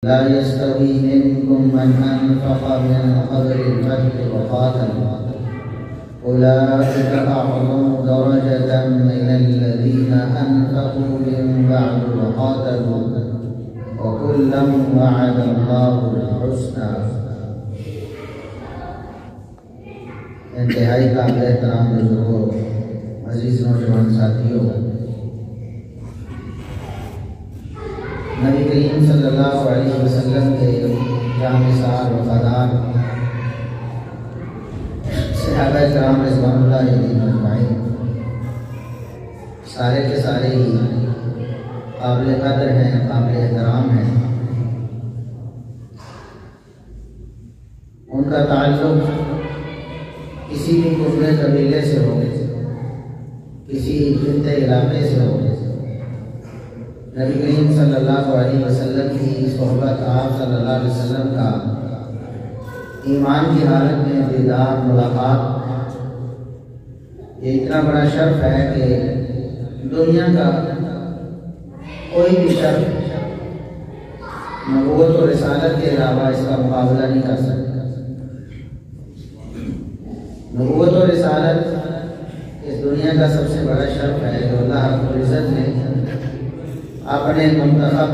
ला यस्तवी मिनकुम मन अनफ़क़ मिन क़ब्लिल फ़त्हि व क़ातल उलाइका अअज़मु दरजतन मिनल लज़ीना अनफ़क़ू मिन बअद व क़ातलू व कुल्लन वअदल्लाहुल हुस्ना। इंतहाई काबिल एहतराम बुजुर्गों, अज़ीज़ नौजवान साथियों, नबी करीम सल्लल्लाहु अलैहि वसल्लम के जानिसार वफ़ादार सहाबा किराम रिज़वानुल्लाह अलैहिम अजमईन सारे के सारे ही काबिल कदर हैं, काबिल एहतराम हैं। उनका ताल्लुक़ किसी भी कुफर कबीले से हो, किसी खित्ते इलाके से हो, नबी करीम सल्लल्लाहु अलैहि वसल्लम की सोहबत, आप सल्लल्लाहु अलैहि वसल्लम का ईमान की हालत में दीदार मुलाकात, ये इतना बड़ा शर्फ है कि दुनिया का कोई भी शर्फ नबूवत और रिसालत के अलावा इसका मुकाबला नहीं कर सकता। नबूवत और रिसालत इस दुनिया का सबसे बड़ा शर्फ है जो अल्लाह रब्बुल इज़्ज़त ने अपने मुंतखब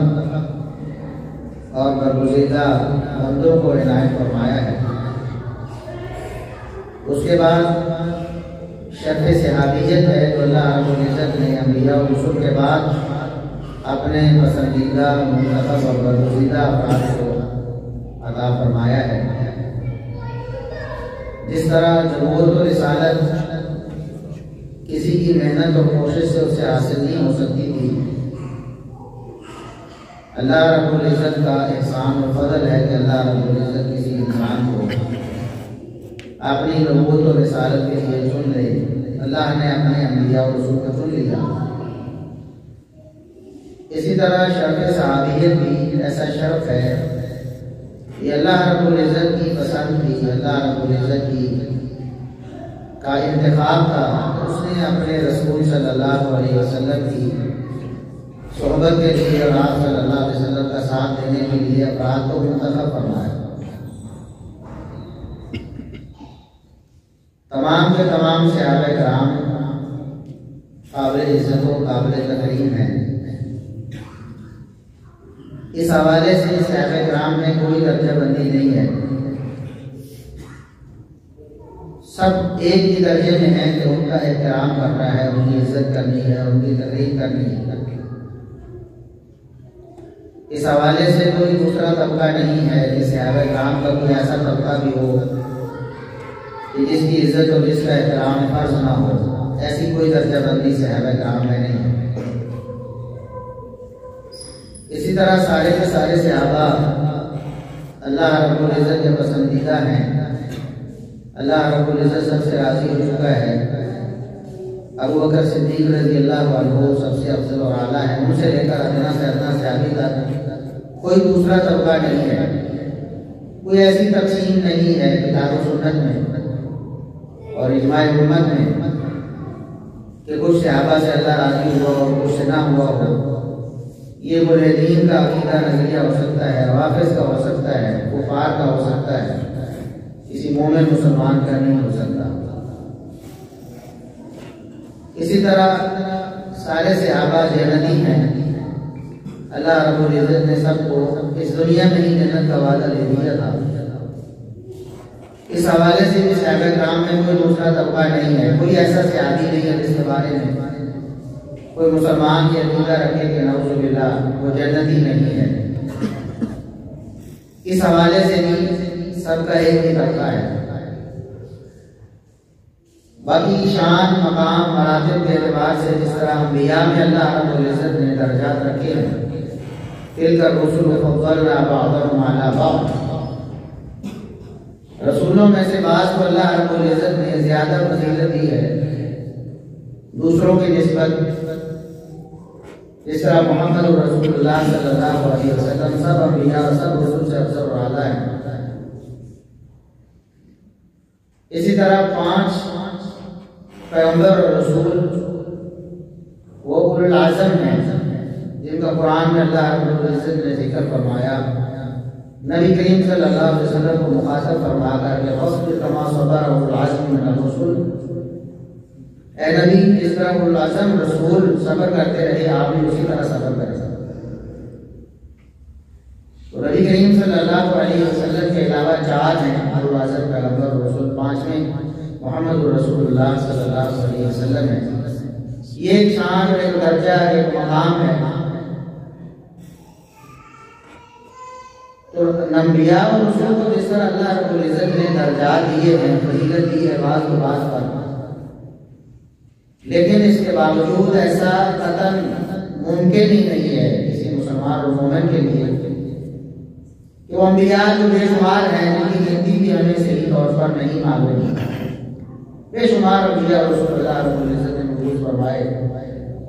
और बरगुज़ीदा बंदों को इनायत फरमाया है। उसके बाद शर्फ़ सहाबियत है जो अल्लाह रब्बुल इज़्ज़त ने अंबिया और रसूल के बाद अपने पसंदीदा मुंतखब और बरगुज़ीदा अफ़राद को अता फरमाया है। जिस तरह नबूवत और रिसालत किसी की मेहनत और कोशिश से उसे हासिल नहीं हो सकती थी, अल्लाह रब्बुल इज़्ज़त का एहसान और फज़ल है कि अल्लाह रब्बुल इज़्ज़त किसी इंसान को अपनी नबूवत और रिसालत के लिए चुन ले। अल्लाह ने अपने अंबिया और रसूल को चुन लिया। इसी तरह शर्फ़ सहाबियत भी ऐसा शर्फ है, ये अल्लाह रब्बुल इज़्ज़त की पसंद थी, अल्लाह रब्बुल इज़्ज़त की का इंतखाब था। उसने अपने रसूल सल्लल्लाहु अलैहि वसल्लम की सोहबत के लिए और आप सल्लल्लाहु अलैहि वसल्लम का साथ देने के लिए अफराद को मुंतखब फरमाया। तमाम के तमाम सहाबा किराम काबिल इज़्ज़त व काबिल तकरीम हैं। इस हवाले से सहाबा किराम में कोई दर्जाबंदी नहीं है, सब एक ही दर्जे में हैं कि उनका एहतराम करना है, उनकी इज्जत करनी है, उनकी तकरीम करनी है। इस हवाले से कोई दूसरा तबका नहीं है कि सहाबा किराम का कोई ऐसा तबका भी हो कि जिसकी इज्जत और जिसका एहतराम फर्ज ना हो। ऐसी कोई दर्जाबंदी सहाबा किराम में नहीं है। इसी तरह सारे के सारे सहाबा अल्लाह रब्बुल इज़्ज़त के पसंदीदा हैं। अल्लाह रब्बुल इज़्ज़त सबसे राज़ी हो चुका है। अबू बकर सिद्दीक़ रज़ियल्लाहु अन्हु सबसे अफजल और आला है। उनसे लेकर अदना से अदना सहाबी तक कोई दूसरा तबका नहीं है। कोई ऐसी तक़सीम नहीं है किताब और सुन्नत में और इजमाए उम्मत में कि कुछ सहाबा से अल्लाह राज़ी हुआ और कुछ से ना हुआ हो। ये मुल्हिदीन का अक़ीदा नज़रिया हो सकता है, वाक़िफ़ का हो सकता है, कुफ़ार का हो सकता है, किसी मोमिन मुसलमान का नहीं हो सकता। इसी तरह सारे सहाबा जन्नती हैं। अल्लाह रब्बुल इज़्ज़त ने सबको इस दुनिया में ही जन्नत का वादा दे दिया था। इस हवाले से भी सहाबा किराम में कोई दूसरा तबका नहीं है। कोई ऐसा सहाबी नहीं है जिसके बारे में कोई मुसलमान ये अक़ीदा रखे कि नऊज़ुबिल्लाह वो जन्नती नहीं है। इस हवाले से भी सबका एक ही तबका है। बाकी शान, मकाम, मरातिब के एतबार से जिस तरह अंबिया में अल्लाह रब्बुल इज़्ज़त ने दर्जात रखे हैं, तिल्का रुसूल फज़्ज़लना बअदहुम अला बअद, रसूलों में से बाज़ को अल्लाह रब्बुल इज़्ज़त ने ज़्यादा फजीलत दी है दूसरों की निस्बत। जिस तरह मोहम्मद रसूलुल्लाह सल्लल्लाहु अलैहि वसल्लम सब अंबिया और सब रसूल से अफज़ल और आला हैं। इसी तरह 5 पैगंबर और रसूल वो उलुल आज़म हैं जिनका कुरान में अल्लाह रब्बुल इज़्ज़त ने जिक्र फरमाया। नबी करीम सल्लल्लाहु अलैहि वसल्लम को मुखातब फरमा करके वस्बिर कमा सबर उल आज़म मिनर रसूल, ए नबी जिस तरह उल आज़म रसूल सब्र करते रहे आप भी उसी तरह सब्र करें। तो नबी करीम सल्लल्लाहु अलैहि वसल्लम के अलावा चार हैं उल आज़म पैगंबर रसूल, पांचवें मोहम्मद रसूलुल्लाह सल्लल्लाहु अलैहि वसल्लम है। ये एक शान, एक दर्जा, एक मकाम है। तो नबिया और रसूल को जिस तरह अल्लाह रब्बुल इज्जत ने दर्जात दिए हैं, फजीलत दी है बात पर, लेकिन इसके बावजूद ऐसा कतन मुमकिन ही नहीं है किसी मुसलमान और मोमिन के लिए कि वो अंबिया जो बेशुमार हैं, जिनकी गिनती भी हमें सही तौर पर नहीं मालूम, बेशुमार अंबिया और रसूल अल्लाह रब्बुल इज्जत ने मौजूद फरमाए।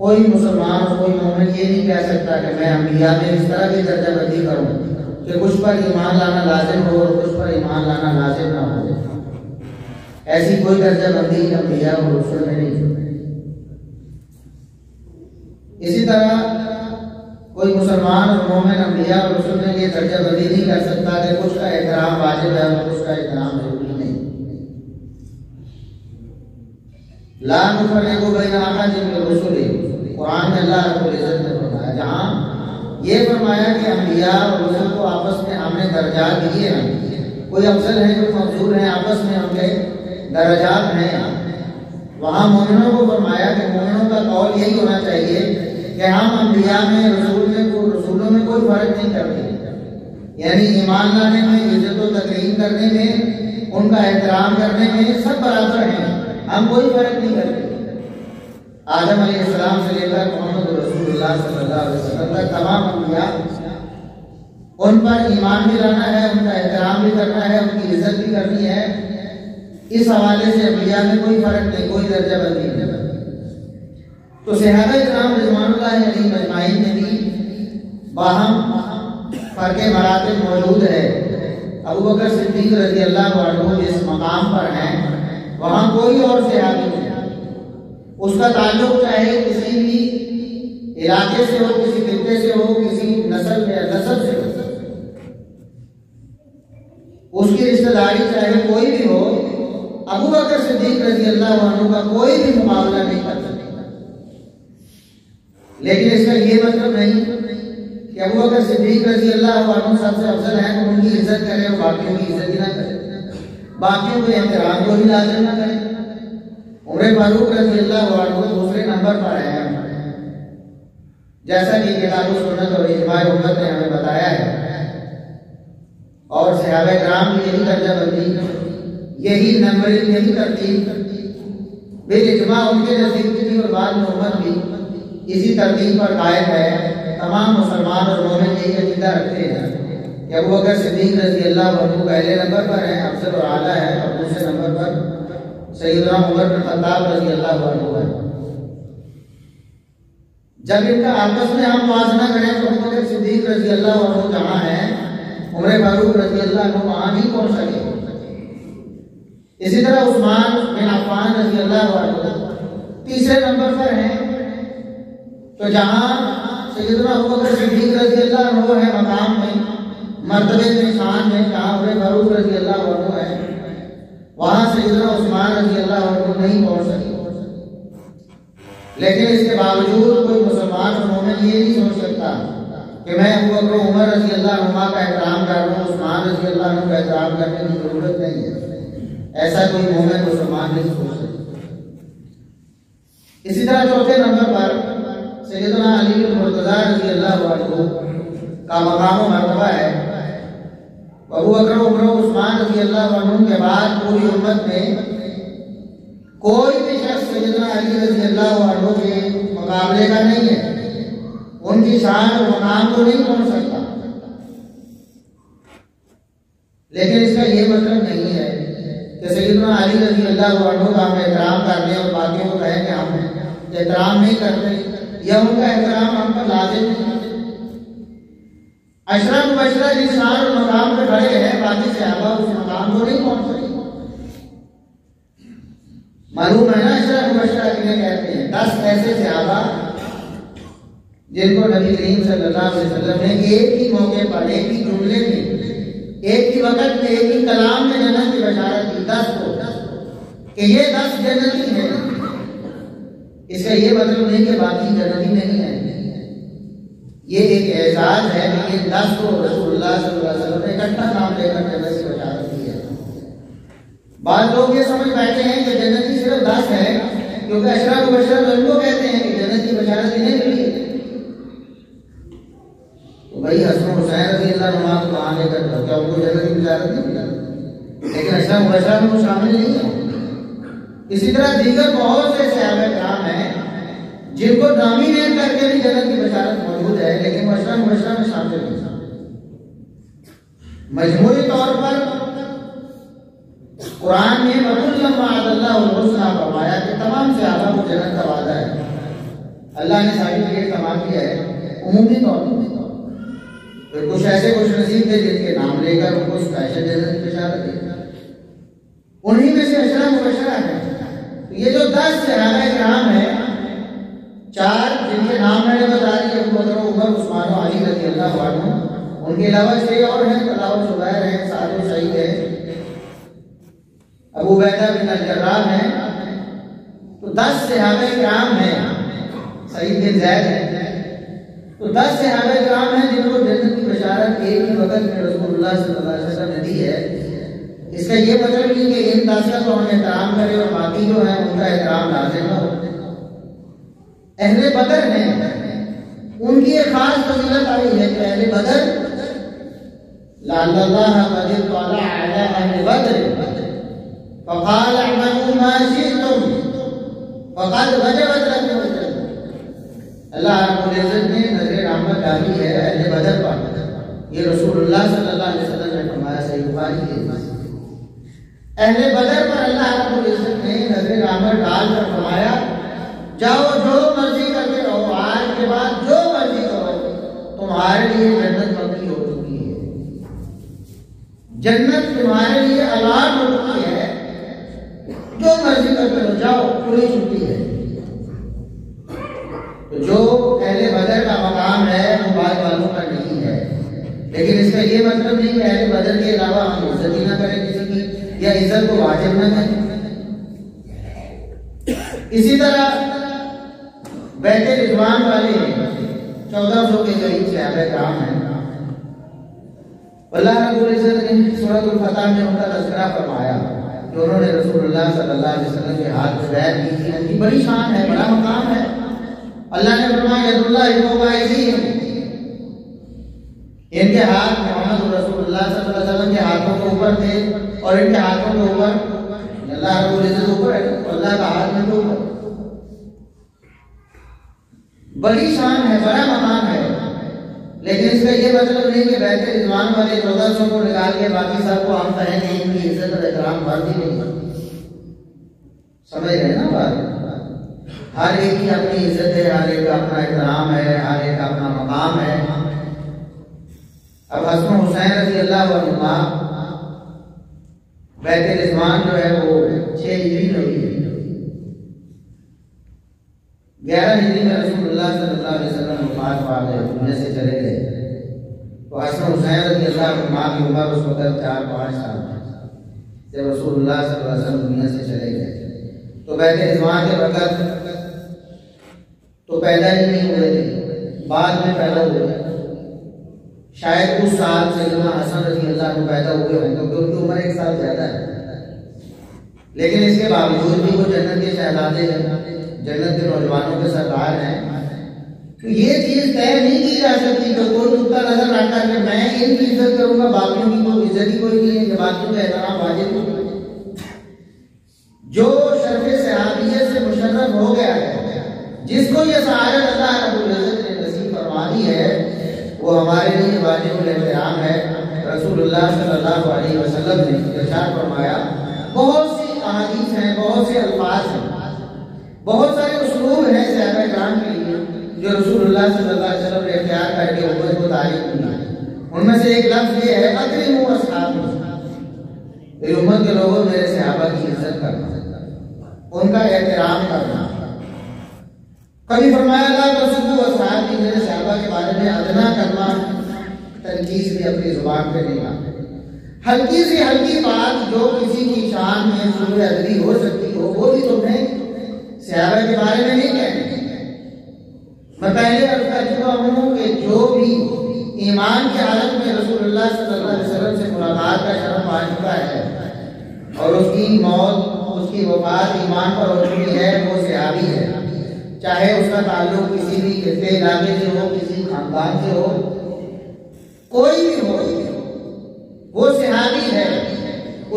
कोई मुसलमान और कोई मोमिन ये नहीं कह सकता कि मैं अंबिया में इस तरह की दर्जाबंदी करूं कि कुछ पर ईमान लाना लाजिम हो और कुछ पर ईमान लाना लाजिम ना हो। ऐसी कोई दर्जाबंदी अंबिया और रसूल में नहीं। इसी तरह कोई मुसलमान और मोमिन अंबिया और रसूल में ये दर्जाबंदी नहीं कर सकता कि कुछ का एहतराम वाजिब है और कुछ का एहतराम जरूरी नहीं। ला नुफर्रिकु बैन अहदिन मिन रुसुलिही, कुरान में अल्लाह रब्बुल इज्जत ने फरमाया, जहाँ ये फरमाया कि अंबिया और रसूल को आपस में हमने दर्जात दिए हैं, कोई अफजल है कोई मफजूल है, आपस में उनके दर्जात हैं। वहाँ मोमिनों को फरमाया कि मोमिनों का कौल यही होना चाहिए कि हम अंबिया में रसूलों में कोई फर्क नहीं करते, यानी ईमान लाने में, इज्जत व तकरीम करने में, उनका एहतराम करने में सब बराबर हैं, हम कोई फर्क नहीं करते। आदम अलैहिस्सलाम से लेकर मोहम्मद रसूलुल्लाह सल्लल्लाहु अलैहि वसल्लम तक तमाम अंबिया, उन पर ईमान भी लाना है, उनका एहतराम भी करना है, उनकी इज्जत भी करनी है। इस हवाले से अंबिया में कोई फर्क नहीं, कोई दर्जाबंदी नहीं। तो सहाबा किराम रिज़वानुल्लाहि अलैहिम अजमाइन में भी बाहम फर्क मरातिब मौजूद है। अबू बकर सिद्दीक रज़ी अल्लाहु अन्हु जिस मकाम पर हैं, वहाँ कोई और सहाबी नहीं, उसका ताल्लुक चाहे किसी भी इलाके से हो, किसी खित्ते से हो, किसी नस्ल से हो, उसकी रिश्तेदारी चाहे कोई भी हो, अबू बकर सिद्दीक रज़ी अल्लाहु अन्हु का कोई भी मुकाबला नहीं कर सकता। लेकिन इसका ये मतलब नहीं कि अबू बकर सिद्दीक रज़ी अल्लाहु अन्हु सबसे अफजल हैं तो उनकी इज्जत करें और बाकियों की इज्जत ही ना करें, बाकियों के एहतराम को भी लाजिम ना करें। उमर फारूक रज़ी अल्लाहु अन्हु दूसरे नंबर पर है, जैसा कि किताब सुन्नत और इजमाए उम्मत ने हमें बताया है। और सहाबा किराम की यही दर्जाबंदी, यही नंबरिंग, यही तरतीब बेइजमा उनके नज़दीक थी और बाद में उम्मत भी इसी तरतीब पर कायम है। तमाम मुसलमान और मोमिन यही अकीदा रखते हैं कि अबू बकर सिद्दीक रज़ी अल्लाहु अन्हु पहले नंबर पर है, अफजल और आला है, और दूसरे नंबर पर सैयदना उमर बिन खत्ताब रज़ी अल्लाहु अन्हु है। जब इनका आपस में हम मुआज़ना करें तो अबू बकर सिद्दीक रज़ी अल्लाहु अन्हु जहाँ है, उमर फारूक रज़ी अल्लाहु अन्हु वहाँ नहीं पहुँच सके। इसी तरह उस्मान बिन अफ़्फ़ान रज़ी अल्लाहु अन्हु तीसरे नंबर पर हैं। तो जहाँ सैयदना अबू बकर सिद्दीक रज़ी अल्लाहु अन्हु है मकाम में, मर्तबे में, शान में, जहाँ उमर फारूक रज़ी अल्लाहु अन्हु है, वहाँ सैयदना उस्मान रज़ी अल्लाहु अन्हु नहीं पहुँच सके। लेकिन इसके बावजूद कोई मुसलमान और मोमिन ये नहीं सोच सकता कि मैं अबू बकर उमर रज़ी अल्लाहु अन्हु का एहतराम कर लूँ, उस्मान रज़ी अल्लाहु अन्हु का एहतराम करने की जरूरत नहीं है। ऐसा कोई मोमिन मुसलमान नहीं सोच सकता। इसी तरह चौथे नंबर पर सैयदना अली बिन मुर्तज़ा रज़ी अल्लाहु अन्हु का मकाम व मर्तबा है। अबू बकर उमर उस्मान रज़ी अल्लाहु अन्हु के बाद पूरी उम्मत में कोई भी शख्स सैयदना अली रज़ी अल्लाहु अन्हु के मुकाबले का नहीं है, उनकी शान और मकाम को नहीं पहुंच सकता। लेकिन इसका ये मतलब नहीं है कि सैयदना अली रज़ी अल्लाहु अन्हु का हम एहतराम करने और बाकियों को कहें कि हम एहतराम नहीं करते या उनका एहतराम हम पर लाजिम नहीं। अशरा मुबशरा जिस शान और मकाम पर खड़े हैं, बाकी सहाबा उस मकाम को नहीं पहुंच सके। मालूम है ना अशरा मुबशरा किन्हें कहते हैं? 10 ऐसे सहाबा जिनको नबी करीम सल्लल्लाहु अलैहि वसल्लम ने एक ही मौके पर, एक ही जुमले में ही वक्त में एक ही कलाम में जन्नत की बशारत की 10 को कि ये 10 जन्नती हैं। इसका ये मतलब नहीं कि बाकी जन्नती नहीं है, ये एक एजाज है कि ये 10 को रसूलुल्लाह सल्लल्लाहु अलैहि वसल्लम ने इकट्ठा नाम लेकर जन्नत की बशारत की है। बाद लोग ये समझ बैठे हैं कि जन्नती सिर्फ 10 है, क्योंकि अशरा मुबशरा उनको कहते हैं कि जन्नत की बशारत इन्हें मिली है। तो भाई हसन हुसैन रज़ी अल्लाह अन्हु को कहाँ लेकर जाओ, क्या उनको जन्नत की बशारत नहीं मिली? लेकिन अशरा मुबशरा में वो शामिल नहीं है। इसी तरह दीगर बहुत से सहाबा किराम हैं जिनको नॉमिनेट करके भी जन्नत की बशारत मौजूद है, लेकिन वो अशरा मुबशरा में शामिल नहीं। मजमूई तौर पर कुरान में वकुल्लम वअदल्लाहुल हुस्ना फरमाया कि तमाम सहाबा को जन्नत का वादा है। अल्लाह ने सर्टिफिकेट तमाम किया है उमूमी तौर पर। तो कुछ ऐसे कुछ नसीब थे जिनके नाम लेकर उनको स्पेशल जन्नत की बशारत दी, उन्हीं में से अशरा मुबशरा है। तो ये जो 10 सहाबा किराम है, 4 जिनके नाम मैंने बता दिए, अबू बकर, उमर, उस्मान और अली रज़ी अल्लाहु अन्हु, उनके अलावा 6 और हैं, तलहा और जुबैर हैं, साद और सईद हैं, अबू उबैदा बिन अल-जर्राह हैं। तो 10 सहाबा किराम हैं, सईद बिन ज़ैद हैं। तो 10 सहाबा किराम हैं जिनको जन्नत की बशारत एक ही वक्त में रसूलुल्लाह सल्लल्लाहु अलैहि वसल्लम ने दी है। इसका ये मतलब नहीं कि इन 10 का तो हम एहतराम करें और बाकी जो है उनका एहतराम लाजिम न हो। अहले बदर हैं, उनकी एक खास फजीलत आई है कि अहले बदर लअल्लाह क़द तला अला अहले बदर फ़क़ाल अअमलू मा शिअ्तुम फ़क़द वजबत लकुमुल जन्नह। अल्लाह रब्बुल इज्जत ने नज़र रहमत डाली है अहले बदर पर। ये रसूलुल्लाह सल्लल्लाहु अलैहि वसल्लम ने फरमाया, सही बुखारी के अहले बदर पर अल्लाह रब्बुल इज्जत ने नज़र रहमत डालकर फरमाया, जाओ जो मर्जी करके रहो, आज के बाद जो मर्जी करो, तुम्हारे लिए जन्नत पक्की हो चुकी है, जन्नत तुम्हारे लिए अलाट हो चुकी है, जो मर्जी करके रहो, जाओ, पूरी छुट्टी है। तो जो अहले बदर का मकाम है वो बाद वालों का नहीं है। लेकिन इसका ये मतलब नहीं कि अहले बदर के अलावा हम इज्जत ही ना करें किसी की, या इज्जत को वाजिब ना करें। इसी तरह बैठे रिजवान वाले 1400 के करीब सहाबा किराम हैं। अल्लाह रब्बुल इज्जत ने सूरह अल-फतह में उनका तज़किरा फरमाया कि उन्होंने रसूलुल्लाह सल्लल्लाहु अलैहि वसल्लम के हाथ में बैत की थी। उनकी बड़ी शान है, बड़ा मकाम है। अल्लाह ने फरमाया, यदुल्लाहि फौक़ा अयदीहिम, इनके हाथ मोहम्मद रसूलुल्लाह सल्लल्लाहु अलैहि वसल्लम के हाथों के ऊपर थे और इनके हाथों के ऊपर अल्लाह रब्बुल इज्जत ऊपर है, अल्लाह का हाथ में तो ऊपर। बड़ी शान है, बड़ा मकाम है। लेकिन इसका ये मतलब नहीं कि बैठे रिजवान वाले 1400 को निकाल के बाकी सबको हम कहें कि इनकी इज्जत और एहतराम बढ़ती नहीं। समझ रहे ना बात? हर एक की अपनी इज्जत है, हर एक का अपना एहतराम है, हर एक का अपना मकाम है। अब हसन हुसैन रज़ी अल्लाहु अन्हुमा बैठे रिजवान जो है वो 6 हिजरी में हुई, 11 हिजरी में रसूलुल्लाह सल्लल्लाहु अलैहि वसल्लम वफात पा गए, दुनिया से चले गए। तो हसन हुसैन रज़ी अल्लाहु अन्हुमा की उम्र उस वक्त 4-5 साल थी जब रसूलुल्लाह सल्लल्लाहु अलैहि वसल्लम दुनिया से चले गए। तो बैठे रिजवान के वक्त तो पैदा ही नहीं हुए थे, बाद में पैदा हुए। शायद उस साल सैयदना हसन रज़ी अल्लाह अन्हु पैदा हुए होंगे क्योंकि उनकी उम्र 1 साल ज्यादा है। लेकिन इसके बावजूद भी वो जन्नत के शहजादे हैं, जन्नत के नौजवानों के सरदार हैं। तो ये चीज तय नहीं की जा सकती कि कोई तुक्का नजर आता है कि मैं इनकी इज्जत करूंगा, बाकियों की तो इज्जत ही कोई नहीं है, बाकियों का एहतराम वाजिब नहीं। जो शर्फ़े सहाबियत से मुशर्रफ हो गया है, जिसको ये सआदत अल्लाह रब्बुल इज्जत ने नसीब फरमा दी है, वो हमारे लिए वाजिबुल एहतराम है। रसूलुल्लाह सल्लल्लाहु अलैहि वसल्लम ने इरशाद फरमाया, बहुत सी अहादीस हैं, बहुत से अल्फाज हैं, बहुत सारे उसलूब हैं सहाबा किराम के लिए जो रसूलुल्लाह सल्लल्लाहु अलैहि वसल्लम ने इख्तियार करके उम्मत को तारीफ की। उनमें से एक लफ्ज ये है, अकरिमू अस्हाबी, मेरी उम्मत के लोगों मेरे सहाबा की इज्जत करना, उनका एहतराम करना। कभी फरमाया ला तसुब्बू अस्हाबी, मेरे सहाबा के बारे में अदना करना तनकीस भी अपनी जुबान पे नहीं लाना। हल्की से हल्की बात जो किसी की शान में सुबह अदबी हो सकती हो, वो भी तुमने सहाबा के बारे में नहीं कहनी। मैं पहले अर्ज कर चुका हूँ कि जो भी ईमान के हालत में रसूलुल्लाह सल्लल्लाहु अलैहि वसल्लम से मुलाकात का शरफ पा चुका है और उसकी मौत, उसकी वफात ईमान पर हो चुकी है, वो सहाबी है। चाहे उसका ताल्लुक किसी भी खित्ते इलाके से हो, किसी खानदान से हो, कोई भी हो, वो सहाबी है।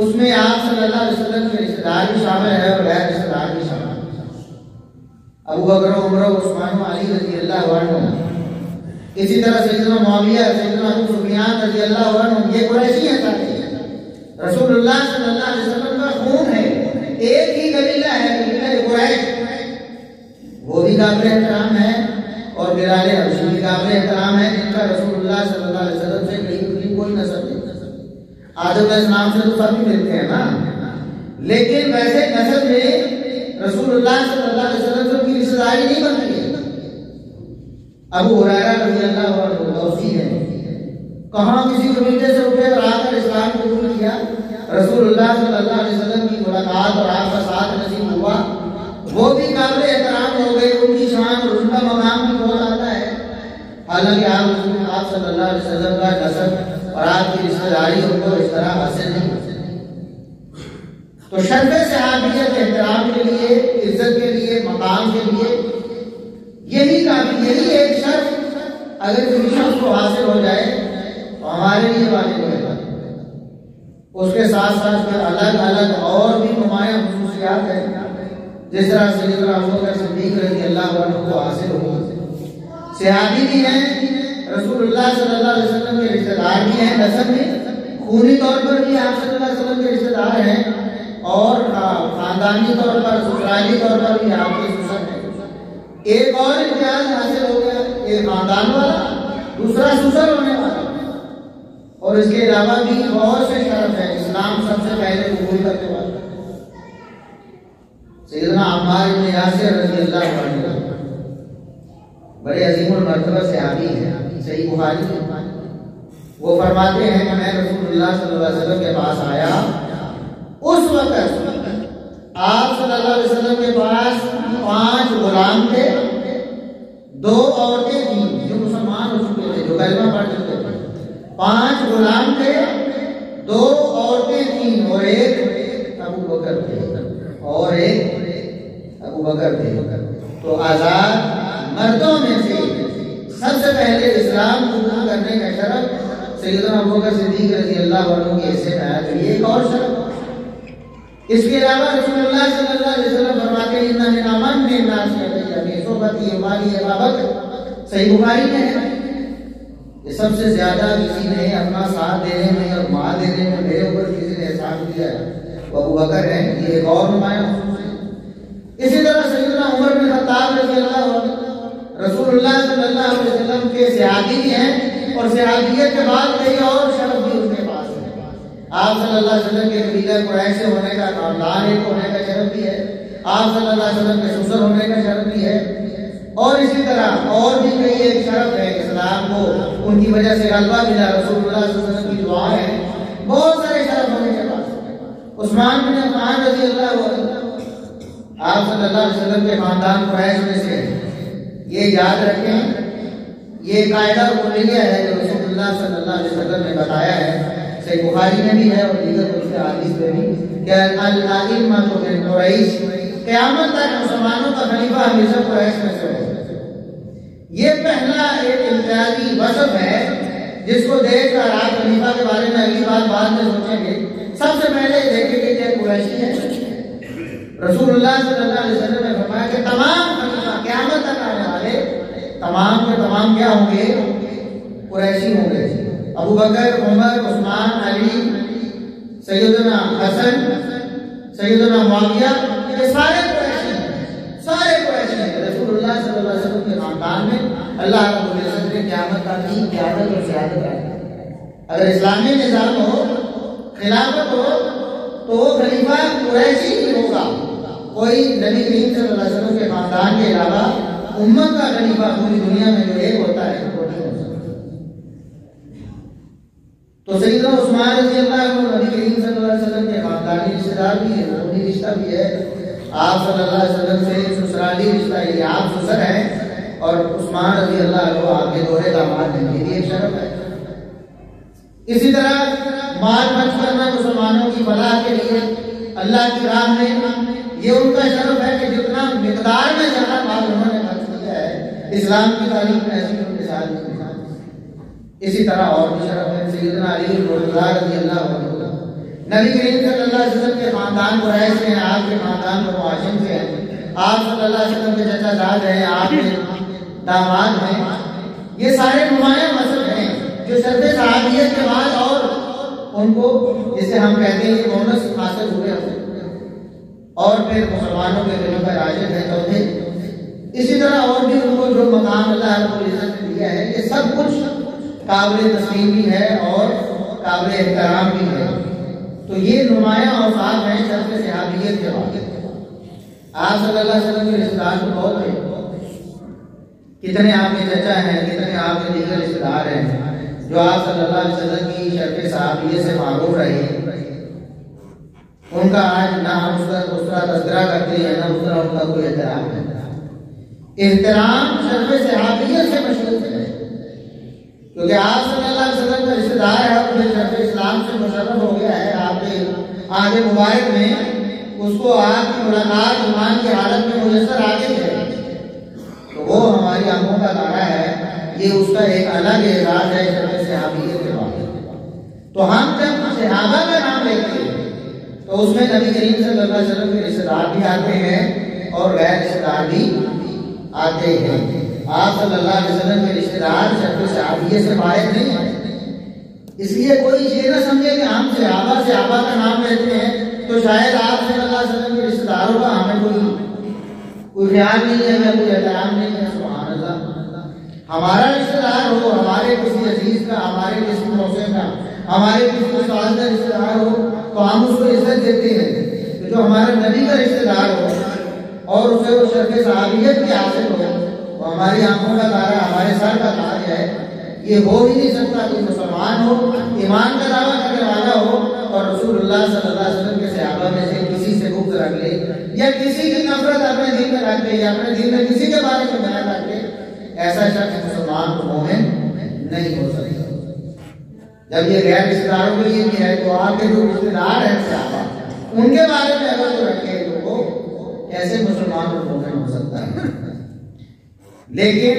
उसमें आप सल्लल्लाहु अलैहि वसल्लम के रिश्तेदार भी शामिल है और गैर रिश्तेदार भी शामिल है। अबू बकर, उमर, उस्मान, अली रज़ी अल्लाह अन्हुम, इसी तरह सैयदना मुआविया, सैयदना अबू सुफियान रज़ी अल्लाह अन्हुम, ये कुरैशी हैं सारे। रसूलुल्लाह सल्लल्लाहु अलैहि वसल्लम का खून है, एक ही कबीला है, कबीला कुरैश। वो भी काबिल एहतराम है और बिलाल हबशी भी काबिल एहतराम है, जिनका रसूलुल्लाह सल्लल्लाहु अलैहि वसल्लम से कहीं कोई नसब नहीं। आदम अलैहिस्सलाम से तो सभी मिलते हैं ना, लेकिन वैसे नसब में रसूलुल्लाह सल्लल्लाहु अलैहि वसल्लम से उनकी रिश्तेदारी नहीं बनती है। अबू हुरैरा रज़ी अल्लाह अन्हु गौसी है, कहाँ किसी कबीले से उठे और आकर इस्लाम कबूल किया। रसूलुल्लाह सल्लल्लाहु अलैहि वसल्लम की मुलाकात और आपका साथ नसीब हुआ, वो भी काबिल एहतराम हो गए। उनकी शान और उनका मकाम भी बहुत आता है। हालांकि आप सल्लल्लाहु अलैहि वसल्लम का नसब और आपकी रिश्तेदारी उनको इस तरह हासिल नहीं हो सकती। तो शर्फ सहाबियत एहतराम के लिए, इज्जत के लिए, मकाम के लिए यही काफी, यही एक शर्फ अगर किसी शख्स को हासिल हो जाए तो हमारे लिए वाजिब है। उसके साथ साथ फिर अलग अलग और भी नुमाया खुसूसियात है, जिस तरह सैयदना अबू बकर सिद्दीक रज़ी अल्लाह अन्हु को हासिल हुई। सहाबी भी हैं, रसूलुल्लाह सल्लल्लाहु अलैहि वसल्लम के रिश्तेदार भी हैं, नसब में खूनी तौर पर भी आप सल्लल्लाहु अलैहि वसल्लम के रिश्तेदार हैं और खानदानी तौर पर, ससुराली तौर पर भी आपके ससुर हैं। एक और इम्तियाज हासिल हो गया, एक खानदान वाला, दूसरा ससुर होने वाला। और इसके अलावा भी बहुत से शर्फ है। इस्लाम सबसे पहले कबूल करने वाला सैयदना अम्मार इब्न यासिर रज़ी अल्लाह अन्हु बड़े अजीमुल मर्तबा सहाबी हैं, सही बुखारी में। वो फरमाते हैं कि मैं रसूलुल्लाह सल्लल्लाहु अलैहि वसल्लम के पास आया, उस वक्त आप सल्लल्लाहु अलैहि वसल्लम के पास 5 गुलाम थे, 2 औरतें थीं जो मुसलमान हो चुके थे, जो कलमा पढ़ चुके थे। 5 गुलाम थे, 2 औरतें थीं और एक अबू बकर थे, और एक अबू बकर थे। तो आजाद मर्दों में से सबसे पहले इस्लाम कबूल करने का शरफ सैयदना अबू बकर सिद्दीक रज़ी अल्लाह अन्हु की हैसियत आया। तो ये एक और शरफ। इसके अलावा रसूलुल्लाह सल्लल्लाहु अलैहि वसल्लम फरमाते हैं इन्ना मिन अमन में नास के सोबती वाली अबू बकर, सही बुखारी में है। ये सबसे ज्यादा किसी ने अपना साथ देने में और माल देने में मेरे ऊपर किसी ने एहसान किया है, वो अबू बकर है। ये एक और नुमाया। इसी तरह सैयदना उमर बिन खत्ताब रज़ी अल्लाह अन्हु रसूलुल्लाह सल्लल्लाहु अलैहि वसल्लम के सहाबी भी हैं और सहाबियत के बाद कई और शरफ भी उनके पास है। आप सल्लल्लाहु अलैहि वसल्लम के कबीला कुरैश से होने का, खानदान एक होने का शरफ भी है। आप सल्लल्लाहु अलैहि वसल्लम के ससुर होने का शरफ भी है। और इसी तरह और भी कई एक शरफ है। इस्लाम को उनकी वजह से गलबा मिला, रसूलुल्लाह सल्लल्लाहु अलैहि वसल्लम की दुआ है। बहुत सारे शरफ होने के पास। उस्मान बिन अफ़्फ़ान रज़ी अल्लाह अन्हु आप सल्लल्लाहु अलैहि वसल्लम के खानदान कुरैश में से, ये याद रखें। ये कायदा कुल्लिया है जो रसूलुल्लाह सल्लल्लाहु अलैहि वसल्लम ने बताया है, सही बुखारी में भी है और दीगर दूसरे हदीस में भी, कि अल-अइम्मतु मिन कुरैश, क़यामत तक मुसलमानों का खलीफा हमेशा कुरैश में से होगा। ये पहला एक इम्तियाजी वसफ है जिसको देखकर आप खलीफा के बारे में अगली बार बाद में सोचेंगे। सबसे पहले देखेंगे कि कुरैशी है। रसूलुल्लाह सल्लल्लाहु अलैहि वसल्लम ने फरमाया कि तमाम खलीफा क़यामत तक आने वाले तमाम के तमाम क्या होंगे? कुरैशी होंगे। अबू बकर, उमर, उस्मान, अली, सैयदना हसन, सैयदना मुआविया, ये सारे कुरैशी हैं, सारे कुरैशी हैं। रसूलुल्लाह सल्लल्लाहु अलैहि वसल्लम के खानदान में अल्लाह रब्बुल इज्जत ने क़यामत का दिन, क़यामत और क़यामत रखा। अगर इस्लामी निज़ाम हो, खिलाफत हो, तो वो खलीफा कुरैशी ही होगा। कोई नबी करीम सल्लल्लाहु अलैहि वसल्लम के खानदान के अलावा उम्मत का खलीफा पूरी दुनिया में जो एक होता है वो नहीं हो सकता। तो सैयदना उस्मान उस्मान रज़ी अल्लाह अन्हु नबी करीम सल्लल्लाहु अलैहि वसल्लम के खानदानी रिश्तेदार भी है, खूनी रिश्ता भी है। आप सल्लल्लाहु अलैहि वसल्लम से ससुराली रिश्ता है, आप ससुर हैं और उस्मान रज़ी अल्लाह अन्हु आपके दोहरे दामाद हैं, ये भी एक शर्फ है। इसी तरह माल खर्च करना मुसलमानों की फलाह के लिए अल्लाह की राह में, ये उनका शर्फ है कि जितना मिकदार में ज्यादा माल उन्होंने खर्च किया है इस्लाम की तारीफ में ऐसी कोई मिसाल नहीं। इसी तरह और भी शर्फ है। सैयदना अली रज़ी अल्लाह अन्हु नबी करीम सल्लल्लाहु अलैहि वसल्लम के खानदान कुरैश से हैं, आपके खानदान बनु हाशिम से हैं, आप सल्लल्लाहु अलैहि वसल्लम के चचा जाद हैं, आपके दामाद हैं। ये सारे नुमाया मसलब हैं जो शर्त सहाबियत के बाद और उनको जिसे हम कहते हैं कि बोनस हासिल हुए और फिर मुसलमानों के दिलों पर राशिद है चौथे। इसी तरह और भी उनको जो मकाम अल्लाह रब्बुल इज्जत ने दिया है, ये सब कुछ काबिल तस्लीम भी है और काबिल एहतराम भी है। तो ये नुमाया औसाफ हैं शर्त सहाबियत के बाद। आप सल्लल्लाहु अलैहि वसल्लम के रिश्तेदार तो बहुत हैं, कितने आपके चचा हैं, कितने आपके दीगर रिश्तेदार हैं जो आप सल्लल्लाहु अलैहि वसल्लम की शर्त सहाबियत से मारूफ रहे। उनका आज ना हम उसका तज़किरा करते हैं, ना उसका उनका कोई एहतराम है। एहतराम शर्फ सहाबियत से मशहूर है, क्योंकि आप सल्लल्लाहु अलैहि वसल्लम का रिश्तेदार है और फिर शर्फ इस्लाम से मुशर्रफ हो गया है। आपके आगे मुबारक में उसको आपकी मुलाकात ईमान की हालत में मुयस्सर आ गई है, तो वो हमारी आंखों का तारा है। ये उसका एक अलग एजाज है शर्फ सहाबियत के बाद। तो हम जब सहाबा का नाम लेते हैं तो उसमें नबी करीम सल्लल्लाहु अलैहि वसल्लम के रिश्तेदार भी आते हैं और गैर रिश्तेदार भी आते हैं। आप सल्लल्लाहु अलैहि वसल्लम के रिश्तेदार शर्फ सहाबियत से फारिग नहीं है। इसलिए कोई ये ना समझे कि हम सहाबा का नाम लेते हैं तो शायद आप सल्लल्लाहु अलैहि वसल्लम के रिश्तेदारों का हमें कोई ख्याल नहीं है, कोई एहतराम नहीं है। सुभान अल्लाह। हमारा रिश्तेदार हो, हमारे किसी अजीज का, हमारे किसी मौसे का, हमारे किसी उस्ताद का रिश्तेदार हो तो हम उसको इज्जत देते हैं। तो जो हमारे नबी का रिश्तेदार हो और उसे वो शर्फ सहाबियत की हासिल हो, वो हमारी आंखों का तारा, हमारे सर का ताज है। ये हो ही नहीं सकता कि मुसलमान हो, ईमान का दावा करने वाला हो और रसूलुल्लाह सल्लल्लाहु अलैहि वसल्लम के सहाबा में से किसी से बुग़्ज़ रख ले या किसी की नफरत अपने दिल में रख ले या अपने दिल में किसी के बारे में बयान रख ले, ऐसा शख्स मुसलमान को मोमिन नहीं हो सकता। जब ये गैर रिश्तेदारों के लिए भी है तो आपके जो रिश्तेदार हैं सहाबा, उनके बारे में अगर तो रखे तो वो कैसे मुसलमान और मोमिन हो सकता है। लेकिन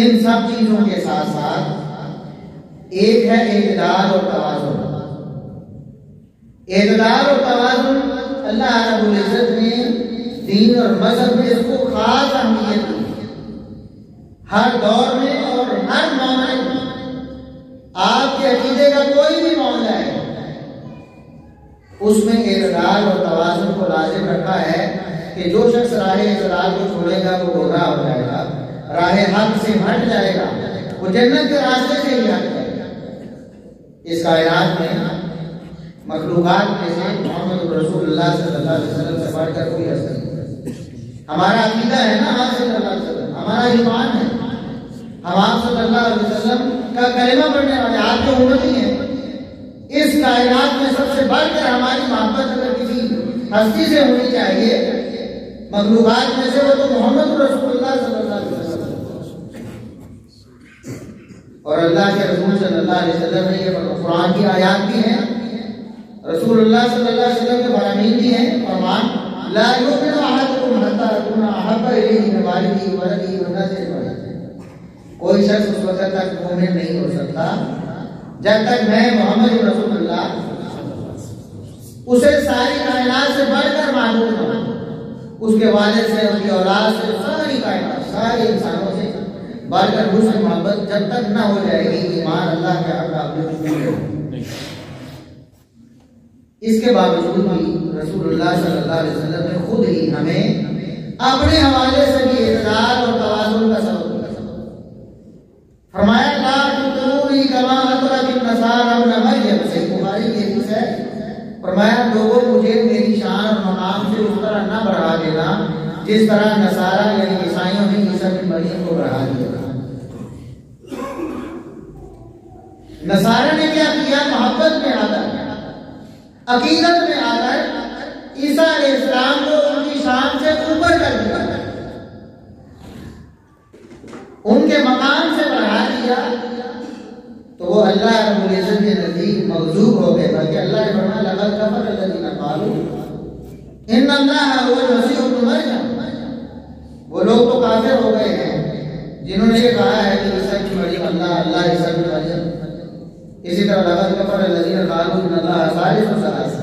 इन सब चीजों के साथ साथ एक है इत्दाल और तवाज़ुन। इत्दाल और तवाज़ुन अल्लाह रब्बुल इज्जत ने दीन और मजहब में इसको खास अहमियत दी। हर दौर में और हर मामले में आपके अकीदे का कोई भी मामला है उसमें इत्दाल और तवाज़ुन को लाजिम रखा है कि जो शख्स राहे इत्दाल को छोड़ेगा वो गुमराह हो जाएगा, राहे हक से हट जाएगा, वो जन्नत के रास्ते से ही हट जाएगा। इस कायनात में मखलूकात में से मोहम्मद रसूलुल्लाह सल्लल्लाहु अलैहि वसल्लम से बढ़कर कोई हस्ती नहीं। हमारा अकीदा है ना आप सल्लल्लाहु अलैहि वसल्लम, हमारा ईमान है, हम आप सल्लल्लाहु अलैहि वसल्लम का कलिमा पढ़ने वाले आपके उम्मती हैं। इस कायनात में सबसे बढ़कर हमारी मोहब्बत अगर किसी हस्ती से होनी चाहिए मखलूकात में से, वो तो मोहम्मद रसूलुल्लाह सल्लल्लाहु अलैहि वसल्लम और अल्लाह के रसूल सल्लल्लाहु अलैहि वसल्लम ने ये कुरान की आयत भी है, रसूलुल्लाह सल्लल्लाहु अलैहि वसल्लम के फरमान भी हैं। फरमान ला युमिनु अहदुकुम हत्ता यकुना अहब्बा इलैहि मिन वालिदिही व वलदिही व नासिर। कोई शख्स उस वक्त तक मोमिन नहीं हो सकता जब तक मैं मोहम्मद रसूलुल्लाह उसे सारी कायनात से बढ़कर महबूब ना, उसके वालिद से, उसकी औलाद से, सारी कायनात, सारे इंसानों से बढ़कर मुझसे मोहब्बत जब तक ना हो जाएगी ईमान अल्लाह के हक आपने। इसके बावजूद भी रसूलुल्लाह सल्लल्लाहु अलैहि वसल्लम ने खुद ही हमें अपने हवाले से भी इत्दाल और तवाज़ुन का सबक फरमाया। ला तुतरूनी कमा अतरत नसारा इब्न मरियम, सही बुखारी की हदीस है। फरमाया लोगों मुझे मेरी शान और मकाम से उस तरह ना बढ़ा देना जिस तरह नसारा यानी ईसाइयों ने ईसा बिन मरियम को बढ़ा दिया। नसारा ने क्या किया, अकीदत में आकर ईसा अलैहिस्सलाम को उनकी शान से ऊपर कर दिया, उनके मकाम से बढ़ा दिया, तो वो अल्लाह रब्बुल इज्जत के नजदीक मगजूब हो गए। बल्कि अल्लाह ने फरमाया लक़द कफ़र अल्लज़ीना क़ालू इन्नल्लाह हुवल मसीह इब्न मरियम, वो लोग तो काफिर हो गए हैं जिन्होंने ये कहा है कि ईसा की मरियम अल्लाह, अल्लाह ईसा की मरियम। इसी तरह लक़द कफ़र अल्लज़ीना क़ालू इन्नल्लाह सालिसु सलासा,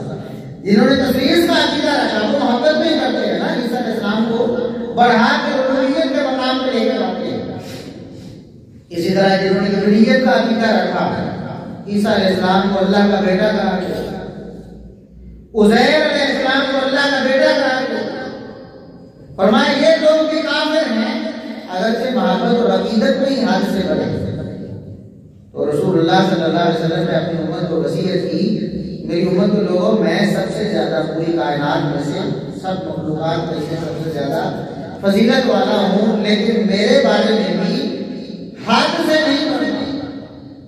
जिन्होंने तस्वीर का अकीदा रखा, वो मोहब्बत नहीं करते हैं ना, ईसा अलैहिस्सलाम को बढ़ा के उलूहियत के मकाम पे लेकर आते हैं। इसी तरह जिन्होंने इब्राहिमियत का अकीदा रखा, ईसा अलैहिस्सलाम को अल्लाह का बेटा कहा गया, उज़ैर अलैहिस्सलाम को अल्लाह का बेटा कहा गया, फरमाया ये लोग भी काफिर हैं अगर से मोहब्बत और अकीदत में ही हाथ से बढ़े। तो रसूलुल्लाह सल्लल्लाहु अलैहि वसल्लम ने अपनी उम्मत को वसीयत की, मेरी उम्मत के लोगों, मैं सबसे ज्यादा पूरी कायनात में से सब मखलूकात में से सबसे ज्यादा फजीलत वाला हूँ, लेकिन मेरे बारे में भी हाथ से नहीं पढ़ना,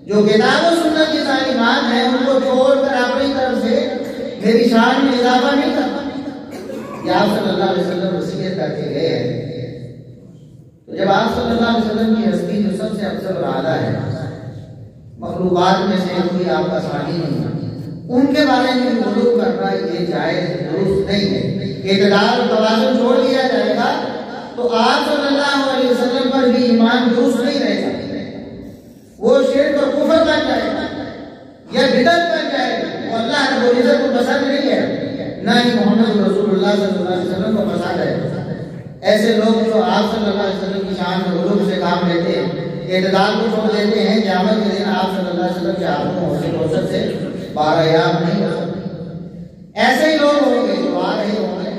जो किताब और सुन्नत की तालीमात है उनको छोड़कर अपनी तरफ से मेरी शान में इजाफा नहीं करना। ये आप सल्लल्लाहु अलैहि वसल्लम वसीयत करके गए हैं। तो जब आप सल्लल्लाहु अलैहि वसल्लम की हस्ती जो सबसे अफजल आला है, मखलूकात में से कोई आपका साथी नहीं है, उनके बारे में गुलू करना ये जायज दुरुस्त नहीं है। इतदाल और तवाज़ुन छोड़ दिया जाएगा तो आप सल्लल्लाहु अलैहि वसल्लम पर भी ईमान दुरुस्त नहीं रहेगा, वो शिर्क और कुफ्र बन जाएगा या बिदअत बन जाएगा। वो अल्लाह रब्बुल इज्जत को पसंद नहीं है, ना ही मोहम्मद रसूलुल्लाह सल्लल्लाहु अलैहि वसल्लम को पसंद है। ऐसे लोग जो आप सल्लल्लाहु अलैहि वसल्लम की शान में गुलू से काम लेते हैं, इतदाल को छोड़ देते हैं, क़यामत के दिन आप सल्लल्लाहु अलैहि वसल्लम के हाथों में औसत से 12 याद नहीं हो सकते। ऐसे ही लोग होंगे जो आ रहे होंगे,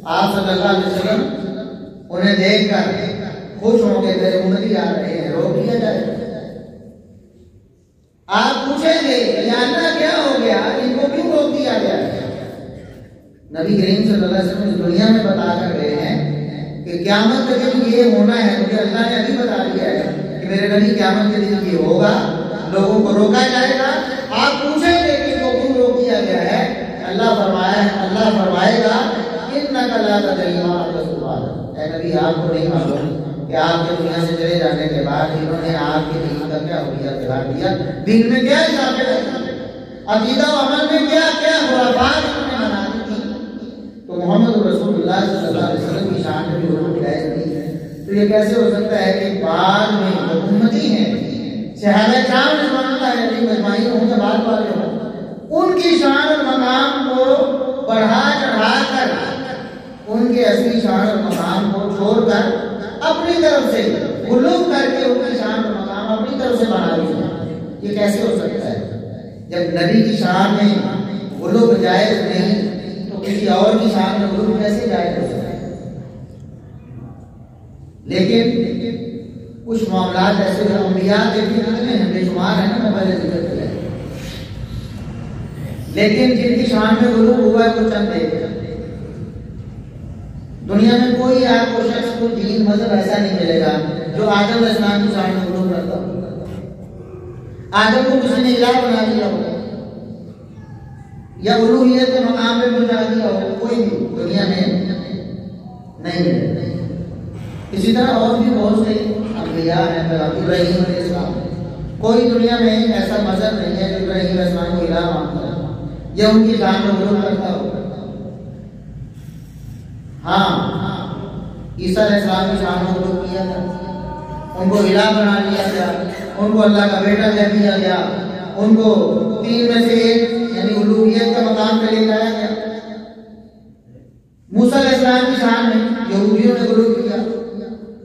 आप सल्लल्लाहु अलैहि वसल्लम उन्हें देखकर खुश होंगे, मेरे उम्मती आ रहे हैं, रोक दिया जाएगा। आप पूछेंगे अल्लाह क्या हो गया, इनको क्यों रोक दिया गया? नबी करीम सल्लल्लाहु अलैहि वसल्लम इस दुनिया में बताकर गए हैं कि क़यामत के दिन ये होना है, मुझे अल्लाह ने अभी बता दिया है कि मेरे नबी क़यामत के दिन ये होगा, लोगों को रोका जाएगा। आप पूछेंगे कि इनको क्यों रोक दिया गया है, अल्लाह फरमाएगा इन्नका ला तदरी मा अहदसु बाद, ऐ नबी आपको नहीं मालूम कि आपके दुनिया से चले जाने के बाद इन्होंने आपके दीन का क्या हुलिया बिगाड़ दिया, दीन में क्या इजाफे किए, अकीदा और अमल में क्या क्या खुराफात इन्होंने बना दी थी। तो मोहम्मद रसूलुल्लाह सल्लल्लाहु अलैहि वसल्लम की शान में भी उन्होंने जायज नहीं है। तो ये कैसे हो सकता है कि बाद में जो उम्मती हैं, सहाबा किराम रिज़वानुल्लाहि अलैहिम अजमाईन उनके बाद वाले हों, उनकी शान और मकाम को बढ़ा चढ़ा कर उनके असली शान और मकाम को छोड़कर अपनी तरफ से गुलूब करके उनकी शान और मकाम अपनी तरफ से बढ़ा दिया। ये कैसे हो सकता है? जब नबी की शान में गुलूब जायज नहीं तो किसी और की शान में गुलूब कैसे जायज हो सकता है? लेकिन कुछ मामलात ऐसे जो अंबिया के भी कितने हैं, बेशुमार है ना, मैं पहले जिक्र किया, लेकिन जिनकी शान में गुलूब हुआ है वो चंद एक। दुनिया में कोई आपको शख्स को दीन मजहब ऐसा नहीं मिलेगा जो आदम अलैहिस्सलाम की शान में गुलूब करता हो। आदम को किसी ने इलाह बना दिया हो या उलूहियत के मकाम पे पहुंचा दिया हो, कोई भी दुनिया में नहीं मिलेगा। इसी तरह और भी बहुत से अंबिया हैं, इब्राहीम अलैहिस्सलाम, कोई दुनिया में ऐसा मजहब नहीं है जो इब्राहीम अलैहिस्सलाम को इलाह मानता है या उनकी शान में गुलूब करता हो। हाँ, ईसा अलैहिस्सलाम की शान में गुलूब किया था, उनको इलाह बना लिया गया, उनको अल्लाह का बेटा कह दिया गया, उनको तीन में से एक यानी उलूहियत का मकाम पे ले जाया गया। मूसा अलैहिस्सलाम की शान में यहूदियों ने गुलूब किया,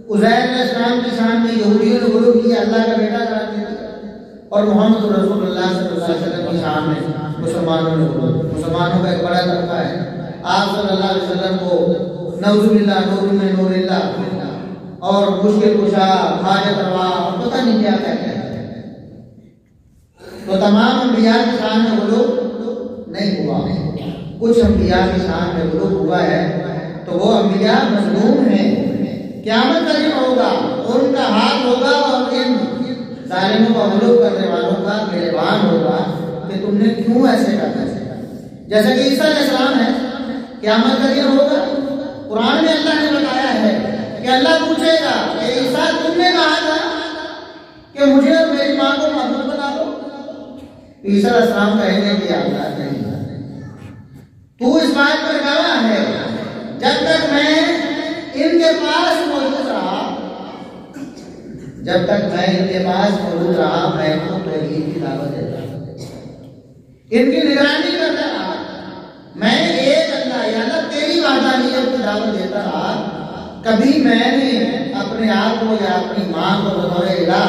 उज़ैर अलैहिस्सलाम की शान में यहूदियों ने गुलूब किया, अल्लाह का बेटा करार दे दिया। और मोहम्मद रसूलुल्लाह सल्लल्लाहु अलैहि वसल्लम की शान में मुसलमानों ने गुलूब, मुसलमानों का एक बड़ा तबका है, आप सल्लल्लाहु अलैहि वसल्लम को नऊजुबिल्लाह नूर में नूरिल्लाह और मुश्किल कुशा, हाजत रवा, पता नहीं क्या कहते हैं। तो तमाम अंबिया की शान में गुलूब नहीं हुआ है, कुछ अंबिया की शान में गुलूब हुआ है, तो वो अंबिया मज़लूम हैं। क़यामत का दिन होगा, उनका हाथ होगा और इन जालिमों का गुलूब करने वालों का गिरबान होगा कि तुमने क्यों ऐसे करना। जैसे कि ईसा अलैहिस्सलाम है, क़यामत का दिन होगा। कुरान में अल्लाह ने बताया है कि अल्लाह पूछेगा कि ईसा तुमने कहा था कि मुझे और मेरी माँ को महबूब बना दो। ईसा अलैहिस्सलाम कहेंगे कि अल्लाह नहीं, तू इस बात पर गवाह है, जब तक मैं इनके पास मौजूद रहा, जब तक मैं इनके पास मौजूद रहा, मैं तो तौहीद की दावत देता रहा, इनकी निगरानी करता रहा, मैं एक अल्लाह या अल्लाह तेरी वहदानियत की दावत देता रहा। कभी मैंने अपने आप को या अपनी माँ को बतौर इलाह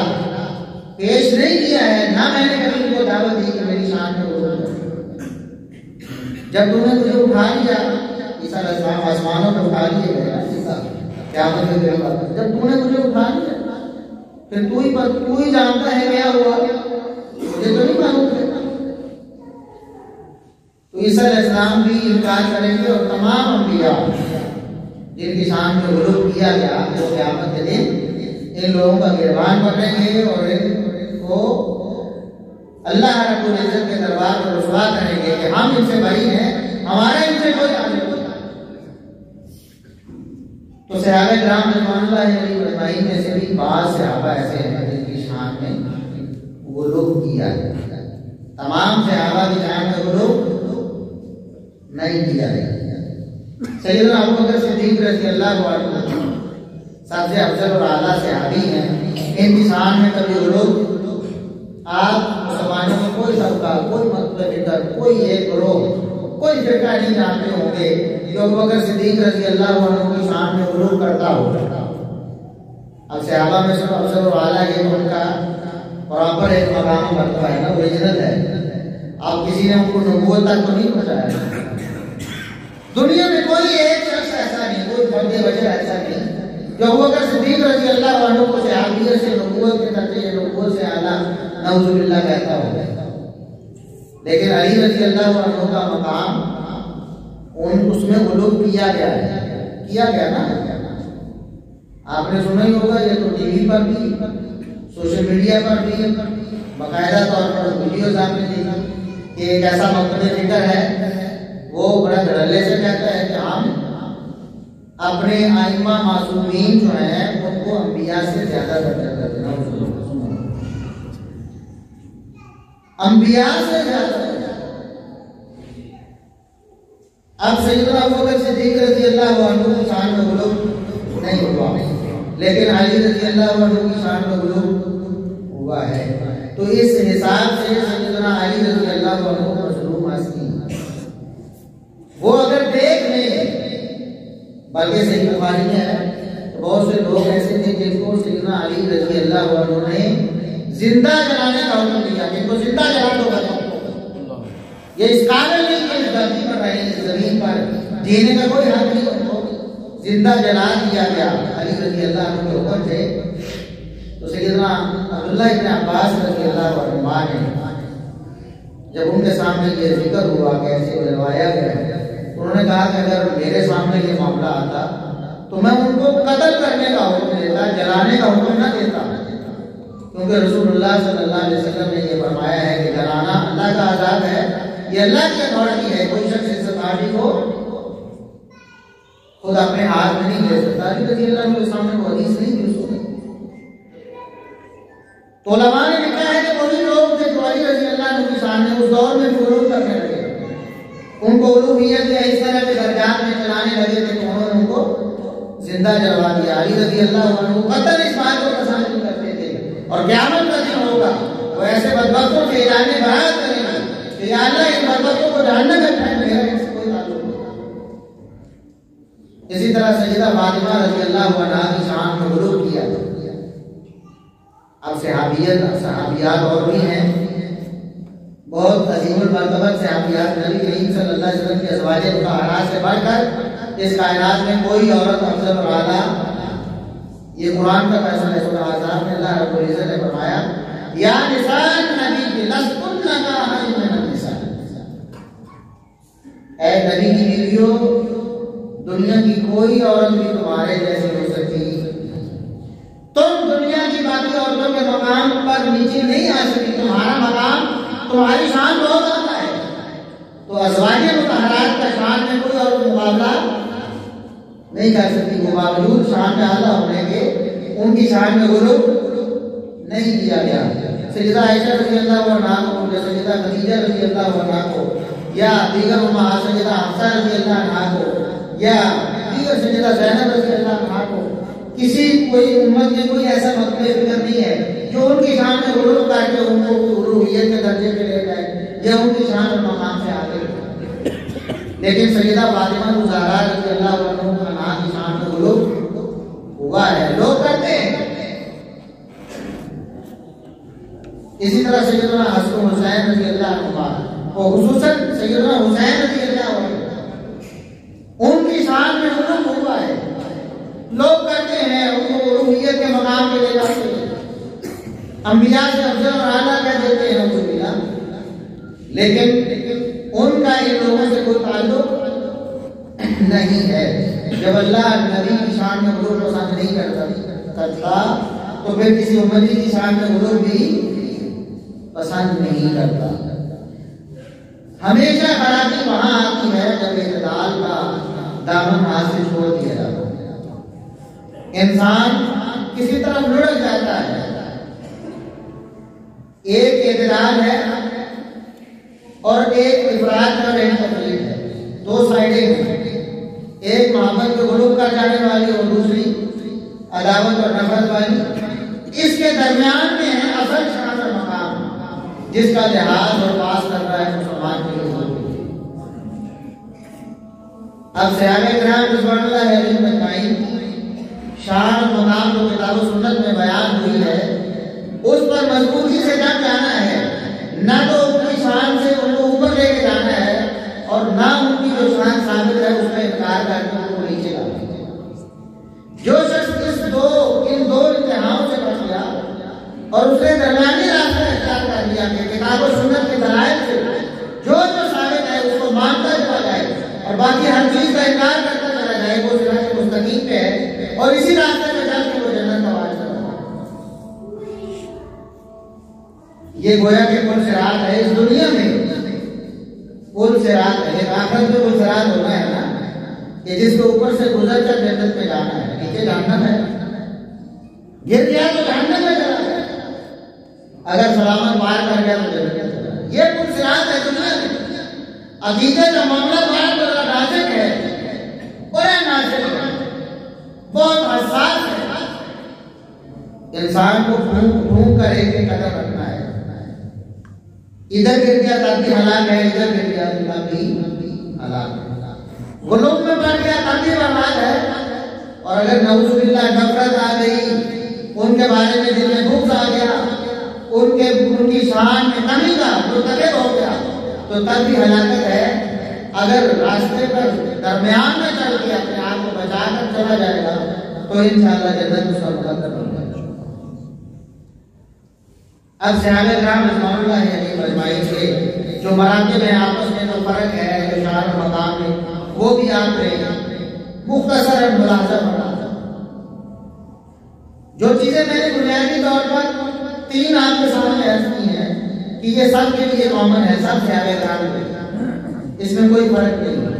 पेश नहीं किया है, ना मैंने कभी उनको दावत दी कि मेरी शान में वो। जब तूने मुझे उठा लिया, ईसा अलैहिस्सलाम आसमानों पर उठा लिए गए ना, क़यामत के दिन बाद जब तूने मुझे उठा लिया, फिर तू ही जानता है क्या हुआ, मुझे तो नहीं मालूम है। तो ईसा अलैहिस्सलाम भी इनकार करेंगे और तमाम अंबिया जिनकी शान में गुलूब किया गया, तो क़यामत के दिन इन लोगों का गिरबान पकड़ेंगे और इनको अल्लाह रब्बुल इज्जत के दरबार पर रुसवा करेंगे कि हम इनसे बरी हैं, हमारा इनसे कोई ताल्लुक नहीं। तो सहाबा किराम रिज़वानुल्लाहि अलैहिम अजमईन में से भी बाज़ सहाबा ऐसे हैं जिनकी शान में गुलूब किया गया। तमाम सहाबा की शान में गुलूब नहीं किया गया। सैयदना अबू बकर सिद्दीक़ रज़ियल्लाहु अन्हु सबसे अफजल और आला सहाबी हैं, इनकी शान में कभी गुलूब आप मुसलमानों में कोई सबका, कोई मतलब, कोई एक ग्रोह, कोई फिरका नहीं जानते होंगे जो अबू बकर सिद्दीक़ रज़ियल्लाहु अन्हु की शान में गुलूब करता हो। अब सहाबा में सब अफजल और आला ये उनका प्रॉपर एक मकाम मर्तबा है ना, ओरिजिनल है। अब किसी ने उनको नबूवत तक तो नहीं पहुंचाया। दुनिया में कोई एक शख्स ऐसा नहीं, कोई फर्द बशर ऐसा नहीं जो अबू बकर सिद्दीक़ रज़ियल्लाहु अन्हु को सहाबियत से, नबूवत के दर्जे, नबूवत से आला नऊजुबिल्लाह कहता हो। लेकिन अली रज़ियल्लाहु अन्हु का मकाम उसमें गुलूब किया गया है, किया गया ना। आपने सुना ही होगा, ये तो टीवी पर भी, सोशल मीडिया पर भी बाकायदा तौर पर वीडियोज आपने देखी कि एक ऐसा मकतब फिक्र है, वो बड़ा धड़ल्ले से कहता है कि हम अपने आइम्मा मासूमीन जो हैं उनको अंबिया से ज्यादा दर्जा देते हैं, अंबिया से ज्यादा। अब सैयदना अबू बकर सिद्दीक़ रज़ियल्लाहु अन्हु की शान में गुलूब नहीं हुआ, लेकिन अली रज़ियल्लाहु अन्हु की शान में गुलूब हुआ है। तो इस हिसाब से सैयदना अली रज़ियल्लाहु अन्हु मज़लूम हस्ती, वो अगर देख लें, बल्कि सही बुखारी में है तो बहुत से लोग ऐसे थे जिनको सैयदना अली रज़ियल्लाहु अन्हु ने जिंदा जलाने का हुक्म दिया, जिनको जिंदा जला दो। ये इस काबिल नहीं कि धरती पर रहे, जमीन पर जीने का कोई हक नहीं, उनको जिंदा जला दिया गया अली रज़ियल्लाहु अन्हु के हुक्म से। तो सैयदना अब्दुल्लाह इब्न अब्बास रज़ियल्लाहु अन्हुमा ने जब उनके सामने ये जिक्र हुआ, कैसे जलवाया गया, उन्होंने कहा कि अगर मेरे सामने ये मामला आता तो मैं उनको कत्ल करने का हुक्म देता, जलाने का हुक्म न देता, क्योंकि रसूलुल्लाह सल्लल्लाहु अलैहि वसल्लम ने ये फरमाया है कि जलाना अल्लाह का आजाद है, ये अल्लाह की अथॉरिटी है। कोई शख्स इस अथॉरिटी को खुद अपने हाथ में नहीं ले सकता। अली रज़ियल्लाहु अन्हु के सामने वो हदीस नहीं थी उसने। तो उलमा ने लिखा है कि वही लोग थे जो अली रज़ियल्लाहु अन्हु के सामने उस दौर में गुलूब करने लगे, उनको उलूहियत या इस तरह के दर्जात में चलाने लगे थे, तो उन्होंने उनको जिंदा जलवा दिया। अली रज़ियल्लाहु अन्हु कतई इस बात को पसंद नहीं करते थे, और क़यामत का दिन होगा वो ऐसे बदबख्तों से ऐलान बरात करेंगे कि या अल्लाह इन बदबख्तों को जहन्नम में फेंक, मेरा इनसे कोई ताल्लुक नहीं। इसी तरह सैयदा फातिमा रज़ियल्लाहु अन्हा की शान में गुलूब किया। अब सहाबियात और भी हैं, बहुत अजीमुल मर्तबत सहाबियात, नबी करीम सल्लल्लाहु अलैहि वसल्लम के अज़वाजे मुतहहरात से बढ़कर इस कायनात में कोई औरत अफजल और आला, ये कुरान का फैसला है। सूरह अहज़ाब में अल्लाह रब्बुल इज़्ज़त ने फरमाया, या निसान नबी लस्तुन्ना का अहद मिनन निसा, ऐ नबी की बीवियों, दुनिया की कोई औरत भी तुम्हारे जैसी हो सकती, तुम दुनिया की बाकी औरतों के मकाम पर नीचे नहीं आ सकती, तुम्हारा मकाम, तुम्हारी शान बहुत आता है। तो तो अज़वाजे मुतहरात का शान में कोई और मुकाबला नहीं कर सकती। वो बावजूद शान में आला होने के उनकी शान में गुरु नहीं किया गया। सैयदा आयशा रज़ी अल्लाहु अन्हा को, सैयदा खदीजा रज़ी अल्लाहु अन्हा को, या दीगर उम्महात सैयदा हफ्सा रज़ी अल्लाहु अन्हा को, या दीगर सैयदा ज़ैनब रज़ी अल्लाहु अन्हा को, किसी कोई उम्मत में कोई ऐसा मकबूल फिक्र नहीं है जो उनकी शान में गुरु करके उनको उलूहियत के दर्जे पे ले जाए या उनकी शान और मकाम से आगे। लेकिन सैयदा फातिमा ज़हरा रज़ी अल्लाहु अन्हा की शान में गुरु हुआ है, लोग करते हैं। इसी तरह सैयदना हसन हुसैन रज़ी अल्लाहु अन्हु और खुसूसन सैयदना हुसैन रज़ी अल्लाहु अन्हु उनकी शान में गुरु हुआ है, लोग करते हैं, उनको उलूहियत के मकाम पे ले जाते हैं, अंबिया से अफजल और आला कह देते हैं उनको, लेकिन उनका इन लोगों से कोई ताल्लुक नहीं है। जब अल्लाह नबी की शान में गुरूर पसंद नहीं करता तो फिर किसी उम्मती की शान में गुरूर भी पसंद नहीं करता। हमेशा खराबी वहां आती है जब इत्तेदाल का दामन हाथ से छोड़ दिया जाता है, इंसान किसी तरफ लुढ़क जाता है। एक इत्तेदाल है और एक इफरात और एक तफरीक है, दो साइडें हैं, एक मोहब्बत के गुरूर कर जाने वाली और दूसरी अदावत और नफरत वाली। इसके दरमियान में है असल शान और मकाम, जिसका लिहाज और पास कर रहा है मुसलमान के लिए। अब सहाबा-ए-किराम रिज़वानुल्लाहि अलैहिम अजमाइन शान और मकाम जो किताब सुन्नत में बयान हुई है उस पर मजबूती से जम जाना है, ना तो उनकी शान से उनको ऊपर लेके जाना है और ना उनकी जो शान साबित है उसमें इनकार करके उनको नीचे लाना है। जो शख्स इन दो इंतहाओं से बच गया और उसने दरमियानी रास्ता इख्तियार कर लिया कि किताब और सुन्नत के दलाइल से जो साबित है उसको मानता चला जाए और बाकी हर चीज का इनकार करता चला जाए, वो सिरात मुस्तकीम पे है और इसी रास्ते पे चल के वो जन्नत का वारिस होगा। ये गोया के पुल सिरात है इस दुनिया में, पुल सिरात है, एक आखिरत में पुल सिरात होना है ना कि जिसके ऊपर से गुजर कर जन्नत में जाना है, नीचे जहन्नम है, गिर गया तो जहन्नम में चला गया, अगर सलामत पार कर गया तो जन्नत में चला गया। ये पुल सिरात है दुनिया में। अकीदत का मामला बड़ा नाजुक है, बड़ा नाजुक है, बहुत हसास है। इंसान को ढूंढ कर एक कदम रखना है, इधर गिर गया तब भी हलाक है, इधर गिर गया तब भी हलाक है, गुलूब में बढ़ गया तब भी बर्बाद है। और अगर नऊज़ुबिल्लाह नफरत आ गई, उनके बारे में दिल में बुग़्ज़ आ गया, उनकी शान में कमी का मुर्तकिब हो गया तो तब भी हलाकत है। अगर रास्ते पर दरमियान में चल के अपने आप को बचा कर चला जाएगा तो इंशाअल्लाह जन्नत उसका मुकद्दर बन जाएगा। अब सहाबा-ए-किराम रिज़वानुल्लाहि अलैहिम अजमाइन के जो मरातिब हैं आपस में जो फर्क है जो शान और मकाम में, वो भी आपने मुख्तसरन मुलाज़ा पढ़ा। जो चीजें मैंने बुनियादी तौर पर तीन आपके सामने अर्ज की है कि ये सब के लिए कॉमन है, सब सहाबा-ए-किराम के, इसमें कोई फर्क नहीं है।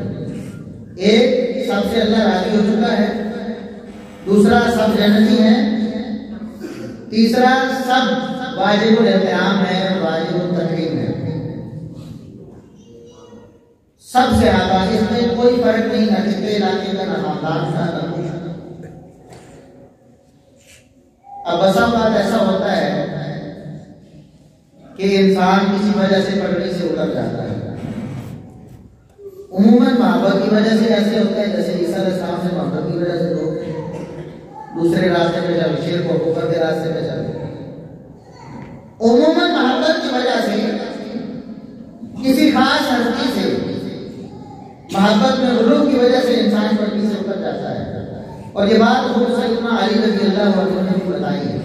एक, सबसे अल्लाह राजी हो चुका है, दूसरा सब जन्नती है, तीसरा सब वाजिबुल एहतराम है, वाजिबुल तकरीम है। सबसे आला, इसमें कोई फर्क नहीं, ना किसी इलाके का, ना खानदान का, ना कुछ। अब बसा बात ऐसा होता है कि इंसान किसी वजह से पटरी से उतर जाता है। उम्मन मोहब्बत की वजह से ऐसे होता है जैसे ईसा अलैहिस्सलाम से मोहब्बत की वजह से लोग दूसरे रास्ते पे चल, शेर को कुफर के रास्ते पे चल। उम्मन मोहब्बत की वजह से किसी खास हस्ती से मोहब्बत में गुरूर की वजह से इंसान पटरी से उतर जाता है। और ये बात खुद सैयदना अली रज़ियल्लाहु अन्हु ने बताई है।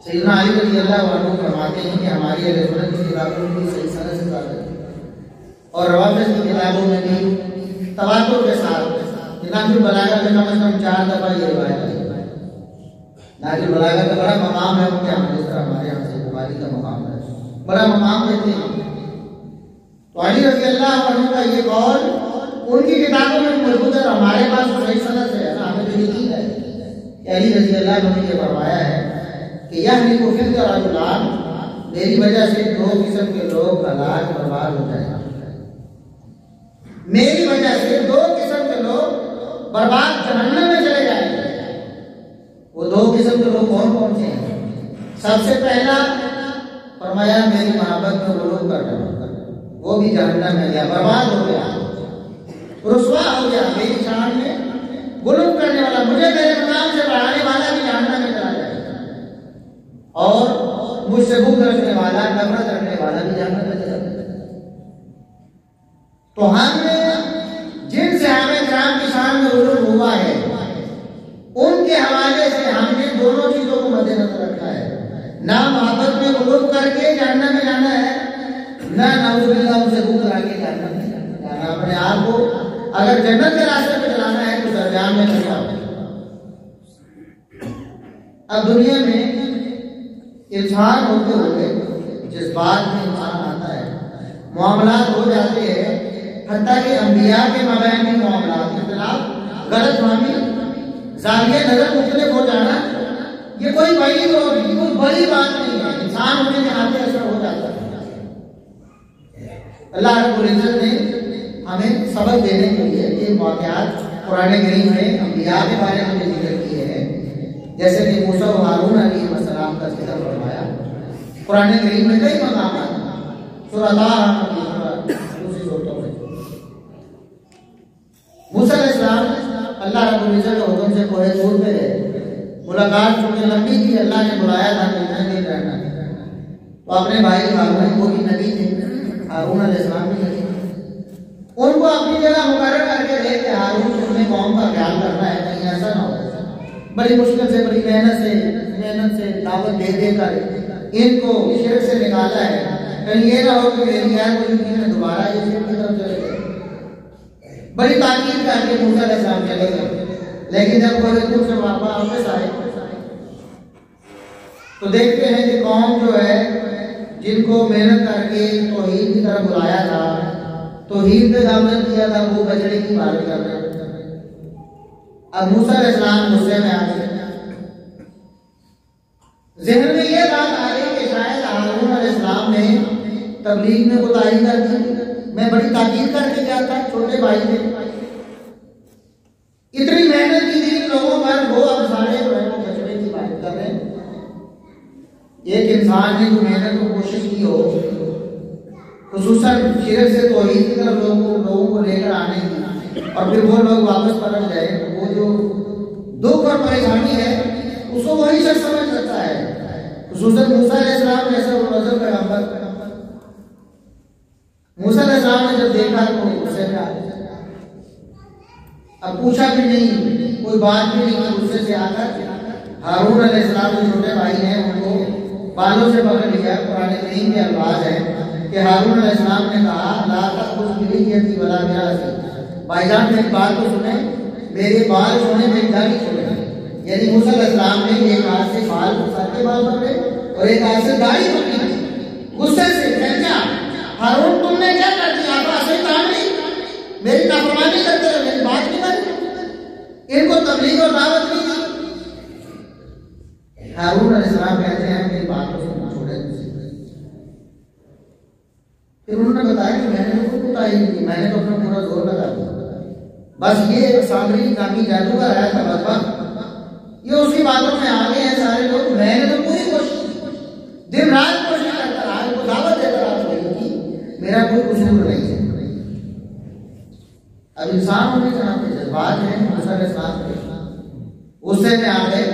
सैयदना अली रज़ियल्लाहु अन्हु फरमाते हैं कि हमारी अहले सुन्नत की किताबों में भी सही सनद से साबित है और रवाफिज़ की किताबों में भी तवातुर के साथ नाजुल बलागा में कम से कम 4 दफा ये रिवायत है। नाजुल बलागा का बड़ा मकाम है उनके यहाँ, जिस तरह हमारे यहाँ से बुखारी का मकाम है, बड़ा मकाम देते हैं। तो अली रज़ी अल्लाह अन्हु का ये कौल उनकी किताबों में मौजूद है, हमारे पास तो सही सनद है ना, हमें तो यकीन है कि अली रज़ी अल्लाह अन्हु ने ये फरमाया है कि यह निकुफिल का रजुलान, मेरी वजह से दो किस्म के लोग हलाक बर्बाद हो जाएंगे। मेरी वजह से दो किस्म के लोग बर्बाद जहन्नम में चले जाएंगे। वो दो किस्म के लोग कौन कौन से हैं? सबसे पहला फरमाया मेरी मोहब्बत में गुलूब कर रहा, वो भी जहन्नम में गया, बर्बाद हो गया, रुसवा हो गया। मेरी शान में गुलूब करने वाला, मुझे मेरे मकाम से बढ़ाने वाला भी जहन्नम में चला जाएगा, और मुझसे बुग़्ज़ रखने वाला, नफरत रखने वाला भी जहन्नम में चला जाएगा। तो हम जिनसे हमें किराम की शान में गुलूब हुआ है, उनके हवाले से हमने दोनों चीजों को मद्देनजर रखा है। ना मोहब्बत में गुलूब करके जहन्नम में जाना है, ना नाउज़ुबिल्लाह उनसे बुग़्ज़ रखे जहन्नम में जाना। अपने आप को अगर जन्नत के रास्ते पे चलाना है तो दरमियान में चलना हो। अब दुनिया में इंसान होते हुए जिस बात में इंसान आता है, मामलात हो जाते हैं, हत्ता कि अंबिया के मबैन में मामलात, इख्तिलाफ, गलतफहमी, ज़ाविया नजर मुख्तलिफ हो जाना, ये कोई बड़ी बड़ी बात नहीं है। इंसान होने के नाते ऐसा हो जाता है। अल्लाह रब्बुल इज़्ज़त ने हमें सबक देने के लिए ये वाक़यात कुरान करीम में अंबिया के बारे में जिक्र किए हैं, जैसे कि मूसा और हारून अलैहिस्सलाम का जिक्र फरमाया कुरान करीम में कई मकामात, सूरह ताहा दूसरी सूरतों में। मूसा अलैहिस्सलाम अल्लाह रब्बुल इज़्ज़त के हुक्म से कोहे तूर पे गए, मुलाकात चूंकि लंबी थी, अल्लाह ने बुलाया था कि नहीं रहना, तो अपने भाई हारून को भी नबी थे, हारून अलैहिस्सलाम भी थे, उनको अपनी जगह मुकर्रर करके दे कि हारून तुमने कौम का ख्याल करना है, कहीं ऐसा ना हो। बड़ी मुश्किल से, बड़ी मेहनत से दावत दे देकर इनको शिरक से निकाला है, कहीं ये ना हो कि मेरी गैर मौजूदगी में दोबारा ये शिरक की तरफ चले गए। बड़ी ताकीद करके मूसा अलैहिस्सलाम चले गए, लेकिन जब कोहे से वापस आए तो देखते हैं कि कौम जो है, जिनको मेहनत करके तौहीद की तरफ बुलाया था, तौहीद पे दामन किया था, वो बजड़े की बात कर रहे हैं। अब मूसा अलैहिस्सलाम गुस्से में आ गए, ज़हन में ये बात आ गई कि शायद हारून अलैहिस्सलाम ने तबलीग में कोताही कर दी। मैं बड़ी ताकीद करके गया था, छोटे भाई थे, इतनी मेहनत की थी लोगों पर, वो अब सारे जो है वो बजड़े की बात कर रहे हैं। एक इंसान ने जो मेहनत को कोशिश की हो, खुसूसन शिरक से तौहीद की तरफ लोगों को लेकर आने की, और फिर वो लोग वापस पलट जाए, वो जो दुख और परेशानी है उसको वही शख्स समझ सकता है। खुसूसन मूसा अलैहिस्सलाम जैसा मुनज़्ज़म पैगंबर, मूसा अलैहिस्सलाम ने जब देखा तो गुस्से में आ गया। अब पूछा भी नहीं, कोई बात भी नहीं, गुस्से से आकर हारून अलैहिस्सलाम जो छोटे भाई हैं उनको बालों से पकड़ लिया। कुरान करीम में अल्फाज है कि हारून अलैहिस्सलाम ने कहा, ला तख़ुज़ बिलिह्यती वला बिरासी, भाईजान मेरी बात तो सुने, मेरे बाल छोड़े, मेरी दाढ़ी छोड़े। यानी मूसा अलैहिस्सलाम ने एक हाथ से बाल, सर के बाल पकड़े और एक हाथ से दाढ़ी पकड़ी, गुस्से से। क्या हारून तुमने क्या कर दिया? आप ऐसे काम नहीं, मेरी नाफरमानी करते हो, मेरी बात नहीं मानी, इनको तबलीग और दावत नहीं दी। हारून अलैहिस्सलाम कहते हैं मेरी बात को छोड़े। फिर उन्होंने बताया कि मैंने तो कोताही नहीं की, मैंने तो अपना पूरा जोर लगा दिया, बस ये सामरी नामी जादूगर आया था बदबा, ये उसकी बातों में आ गए हैं सारे लोग। मैंने तो पूरी कोशिश, दिन रात कोशिश करता रहा, इनको दावत देता रहा कि मेरा कोई कसूर नहीं है। अब इंसान होने के नाते जज्बात हैं, मूसा अलैहिस्सलाम गुस्से में आ गए,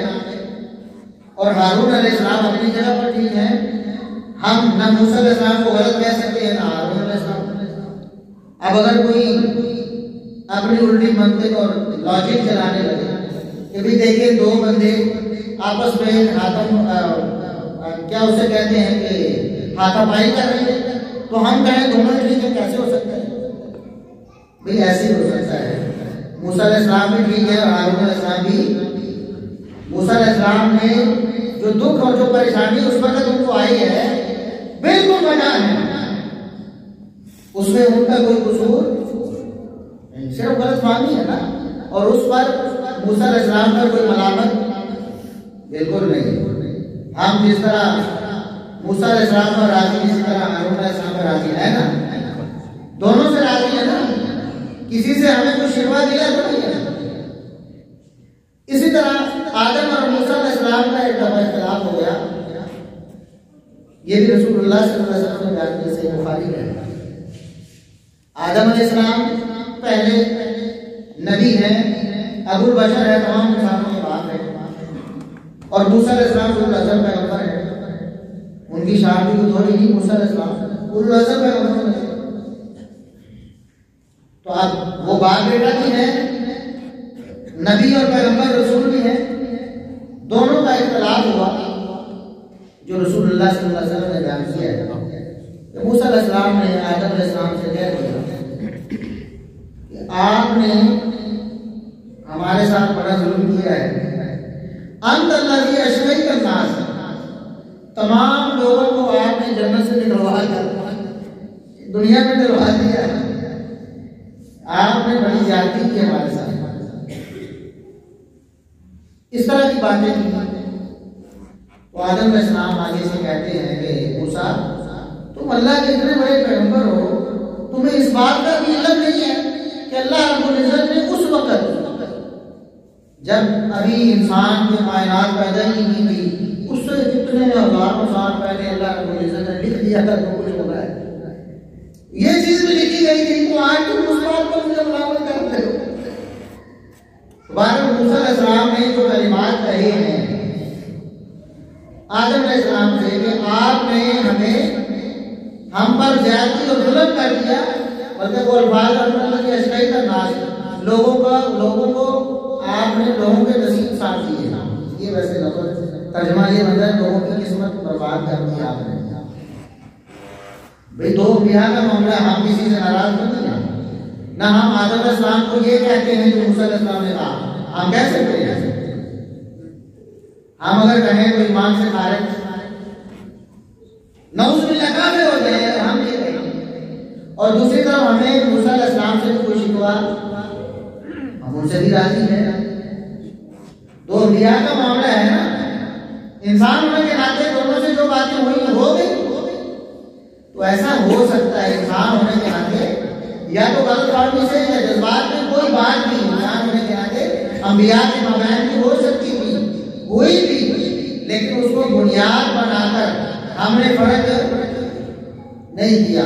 और हारून अलैहिस्सलाम अपनी जगह पर ठीक है। हम ना मूसा अलैहिस्सलाम को गलत कह सकते हैं, ना हारून अलैहिस्सलाम। अब अगर कोई अपनी उल्टी मंतिक और लॉजिक चलाने लगे कि भी देखिए दो बंदे आपस में क्या उसे कहते हैं कि हाथापाई कर रहे हैं, तो हम कहें दोनों ठीक है, कैसे हो सकता है? भाई ऐसे ही हो सकता है। मूसा अलैहिस्सलाम भी ठीक है और हारून अलैहिस्सलाम भी। मूसा अलैहिस्सलाम ने जो दुख और जो परेशानी उस वक्त उनको आई है, बिल्कुल वजह है। उसमें उनका कोई कसूर नहीं, सिर्फ गलतफहमी है ना। और उस पर मूसा अलैहिस्सलाम पर कोई मलामत बिल्कुल नहीं। हम जिस तरह मूसा अलैहिस्सलाम पर राजी, इसी तरह हारून अलैहिस्सलाम पर राजी है ना, दोनों से राजी है ना, किसी से हमें कुछ शिकवा दिया तो नहीं है। इसी तरह आदम और मूसा अलैहिस्सलाम का एक दफा इख्तिलाफ हो गया, ये भी रसूलुल्लाह सल्लल्लाहु अलैहि वसल्लम ने बयान किया, सही बुखारी में। आदम अलैहिस्सलाम पहले नबी हैं, अबुल बशर है, तमाम इंसानों के बाप है। और मूसा अलैहिस्सलाम उल अज़म पैगंबर है, उनकी शान भी कुछ थोड़ी नहीं, मूसा अलैहिस्सलाम उल अज़म पैगंबर है। तो अब वो बाप बेटा भी है, नबी और पैगंबर रसूल भी है, दोनों का इख्तिलाफ हुआ जो रसूलुल्लाह सल्लल्लाहु अलैहि वसल्लम ने बयान किया है। तो मूसा अलैहिस्सलाम ने आदम अलैहिस्सलाम से कह दिया कि आपने हमारे साथ बड़ा जुल्म किया है। अंत अल्लाज़ी अशक़ई अन्नास, तमाम लोगों को आपने जन्नत से निकलवा दिया, दुनिया में डलवा दिया, आपने बड़ी ज्यादती की हमारे साथ। इस तरह की बातें की। तो आदम अलैहिस्सलाम आगे से कहते हैं कि मूसा, तुम अल्लाह के इतने बड़े पैगंबर हो, तुम्हें इस बात का भी इल्म नहीं है कि अल्लाह रब्बुल इज्जत ने उस वक्त जब अभी इंसान के कायनात पैदा ही नहीं हुई, उससे कितने हजारों साल पहले अल्लाह रब्बुल इज्जत ने लिख दिया था जो कुछ होगा है। ये चीज भी लिखी गई थी, तो आज तुम उस बात पर मुझे मुलाकात करते हो। मूसा अलैहिस्सलाम ने जो कलिमात कहे हैं आदम अलैहिस्सलाम से कि आपने हम पर ज्यादती और जुल्म कर दिया, बल्कि वो अल्फाज अशक़ई अन्नास, लोगों को आपने लोगों के नसीब साथ दिए। ये वैसे तर्जुमा ये बनता है, लोगों की किस्मत बर्बाद कर दी आपने। भाई दो अंबिया का मामला, हम किसी से नाराज नहीं है ना, हम आदम अलैहिस्सलाम को ये कहते हैं जो मूसा अलैहिस्सलाम ने कहा, हम कह सकते हैं। हम अगर कहें तो ईमान से खारिज, नऊज़ुबिल्लाह काफिर हो जाए, हम ये कहें। और दूसरी तरफ हमें मूसा अलैहिस्सलाम से कोई शिकवा, हम उनसे भी राजी हैं। दो अंबिया का मामला है ना, इंसान होने के नाते दोनों से जो बातें हुई हो गई। तो ऐसा हो सकता है इंसान होने के नाते या तो गलतफहमी से या जज्बात में कोई बात नहीं, इंसान होने के नाते अंबिया के मबैन की हो सकती थी, कोई भी, लेकिन उसको बुनियाद बनाकर हमने फर्क नहीं किया।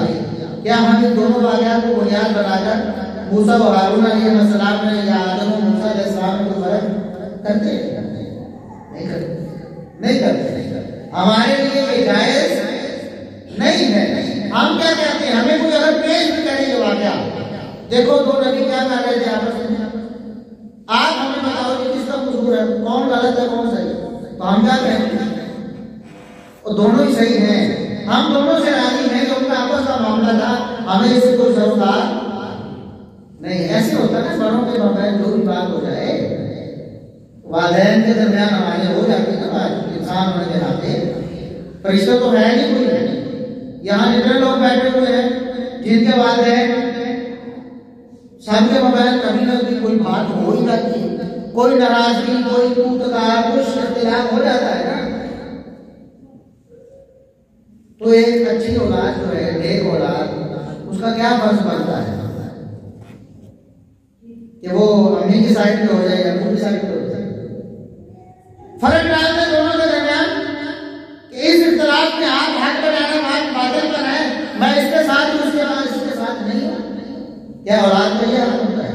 क्या हम इन दोनों वाक़यात को बुनियाद बनाकर मूसा और हारून अलैहिस्सलाम ने या आदम और मूसा अलैहिस्सलाम को फर्क करते? नहीं करते। हमारे लिए ये जायज नहीं है। हम क्या कहते हैं, हमें कोई अगर पेश भी करे ये वाक़या, देखो दो नबी क्या कर रहे थे आपस में, आप हमें बताओ कि किसका कसूर है, कौन गलत है कौन सही है, तो हम क्या कहते हैं, और दोनों ही सही हैं। हम दोनों से राजी हैं कि उनका आपस का मामला था, हमें इससे कोई जरूरत नहीं। ऐसे होता है ना, बड़ों के मबैन जो भी बात हो जाए, वालिदैन के दरमियान हमारे हो जाती है ना, इंसान होने के नाते फरिश्ता तो है नहीं कोई। यहाँ जितने लोग बैठे हुए हैं जिनके वालिदैन सबके मबैन कभी ना कभी कोई बात हो ही जाती है, कोई नाराजगी, कोई तूतकार, कुछ इख्तिलाफ हो जाता है ना। तो एक अच्छी औलाद जो है, नेक औलाद, उसका क्या फर्ज बनता है कि वो अम्मी की साइड पे हो जाए या अबू की साइड पे हो जाए। फर्क डालते हैं दोनों के दरमियान कि इस इख्तिलाफ में आप हक पर आना, आप बादल पर है, मैं इसके साथ हूं, इसके साथ नहीं हूं। क्या औलाद का ये हक होता है?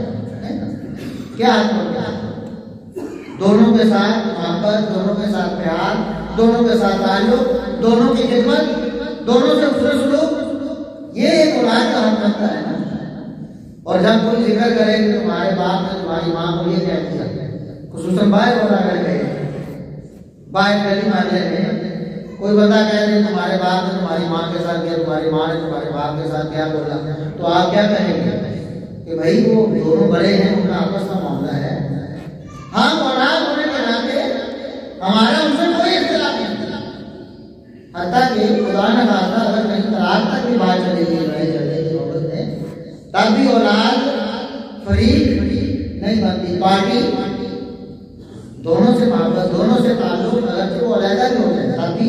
क्या हक होता है? दोनों के साथ मोहब्बत, दोनों के साथ प्यार, दोनों के साथ ताल्लुक, दोनों की खिदमत, दोनों से उसने सुलूक, ये एक औलाद का हक बनता है ना। और जब कोई जिक्र करे कि तुम्हारे बाप ने तुम्हारी माँ को ये कह दिया, खुसूसन बाय बोला करके बाय गली मारिया में कोई बंदा कह दे तुम्हारे बाप ने तुम्हारी माँ के साथ क्या, तुम्हारी माँ ने तुम्हारे बाप के साथ क्या बोला, तो आप क्या कहेंगे कि भाई वो दोनों बड़े हैं, उनका आपस का मामला है। हम औलाद होने के नाते हमारा उनसे कोई इख्तिलाफ नहीं, हत्ता कि खुदा न खास्ता अगर कहीं तलाक तक भी बात चलेगी, लड़ाई चलेगी, मोहब्बत तब भी औलाद फरीक नहीं बनती, पार्टी दोनों से मोहब्बत, दोनों से ताल्लुक, अगर वो अलग भी हो जाए तब भी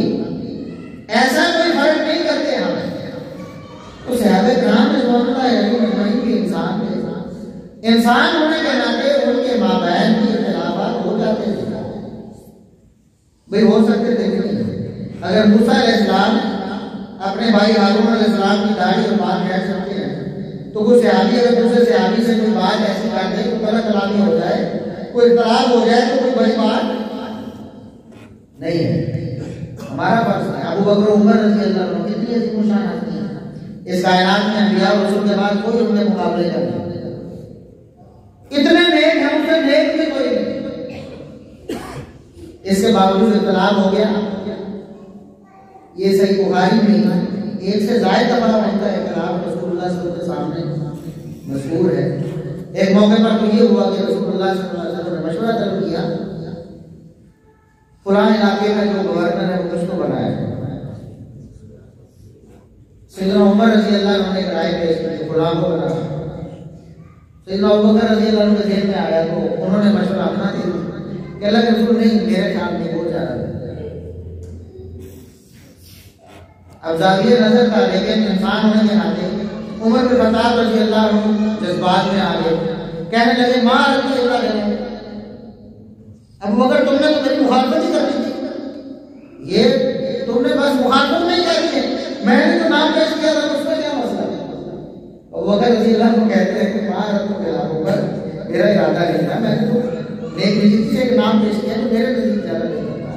ऐसा कोई फर्क नहीं करते हम। तो सहाबे किराम भी इंसान होने के नाते उनके माबैन भी इख्तिलाफात हो जाते थे भाई, हो सकते थे कि नहीं। अगर मूसा अलैहिस्सलाम अपने भाई हारून अलैहिस्सलाम की दाढ़ी और बाल काट सकते हैं, तो कोई सहाबी अगर दूसरे सहाबी से कोई बात ऐसी काट दे, कोई गलत कलामी हो जाए, कोई इख्तिलाफ हो जाए, तो कोई बड़ी बात नहीं है। हमारा फर्ज है। अबू बकर उमर रज़ी अल्लाह अन्हु कितनी अजीम शान आती है इस कायनात में, अंबिया और रसूल के बाद कोई उनके मुकाबले का नहीं। इतने नेक हैं, उनसे नेक भी कोई नहीं। इसके बावजूद इख्तिलाफ हो गया। ये सही बुखारी में एक से ज्यादा दफा उनका इख्तिलाफ रसूलुल्लाह सल्लल्लाहु अलैहि वसल्लम के सामने मशहूर है। एक मौके पर तो ये हुआ कि रसूलुल्लाह सल्लल्लाहु अलैहि वसल्लम ने मशवरा तलब किया, फलां इलाके में जो गवर्नर है वो किसको बनाया है। सैयदना उमर रज़ी अल्लाह अन्हु ने राय पेश की, फलां को बना। सैयदना अबू बकर रज़ी अल्लाह अन्हु के ज़हन में आया तो उन्होंने मशवरा अपना दिया कि अल्लाह के रसूल नहीं, मेरे ख्याल में वो जा रहा है। अब जाविये नजर था, लेकिन इंसान होने के नाते उमर बिन खत्ताब रज़ी अल्लाह अन्हु जज्बात में आ गए, कहने लगे मां रज़ी अल्लाह अन्हु, अबू बकर तुमने तो मेरी मुखालफत ही कर दी थी, ये तुमने बस मुखालफत नहीं कर दी, मैंने तो नाम पेश किया था, उसमें क्या मसला है। अबू बकर रज़ी अल्लाह अन्हु कहते हैं कि मां रज़ी अल्लाह अन्हु, मेरा इरादा नहीं था, मैंने तो नेक नियत से एक नाम पेश किया, तो मेरे नजदीक ज्यादा नहीं था।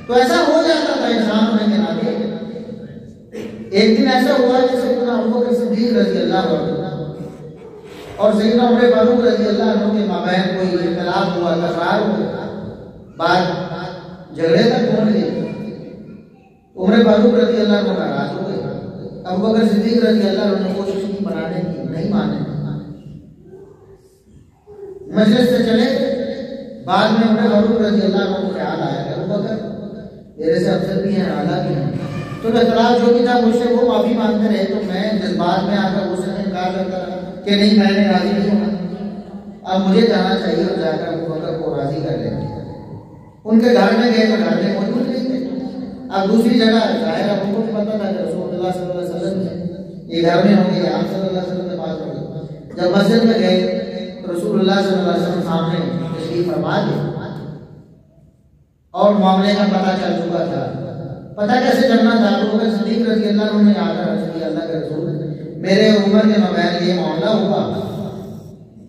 तो ऐसा हो जाता था इंसान होने के नाते। एक दिन ऐसा हुआ कि सैयदना अबू बकर सिद्दीक रज़ी अल्लाह अन्हु और सैयदना उमर फारूक रज़ी अल्लाह अन्हु के माबैन कोई इख्तिलाफ हुआ, तकरार हुआ, बात झगड़े तक पहुंच गई। उमर फारूक रज़ी अल्लाह अन्हु नाराज हो गए। अबू बकर सिद्दीक रज़ी अल्लाह अन्हु ने कोशिश की मनाने की, नहीं माने, मजलिस से चले। बाद में उमर फारूक रज़ी अल्लाह अन्हु को ख्याल आया कि अबू बकर मेरे से अफसर भी हैं, आला भी हैं, तो इख्तिलाफ जो भी था मुझसे वो माफी मांगते रहे, तो मैं जज्बात में आकर उससे इनकार करता कि नहीं मैंने राजी नहीं होना, अब मुझे जाना चाहिए और जाकर अबू बकर को राजी कर लेंगे। उनके घर में गए तो घर में मौजूद नहीं थे। अब दूसरी जगह जाहिर है उनको भी पता था कि रसूलुल्लाह सल्लल्लाहु अलैहि वसल्लम ये घर में होंगे, आप सल्लल्लाहु अलैहि वसल्लम के पास होंगे। जब मस्जिद में गए तो रसूलुल्लाह सल्लल्लाहु अलैहि वसल्लम सामने तशरीफ फरमा गए और मामले का पता चल चुका था। पता कैसे चलना था, अबू बकर सिद्दीक रज़ी अल्लाह अन्हु ने आकर अर्ज़ किया, अल्लाह के रसूल मेरे उमर के मबैन ये मामला हुआ,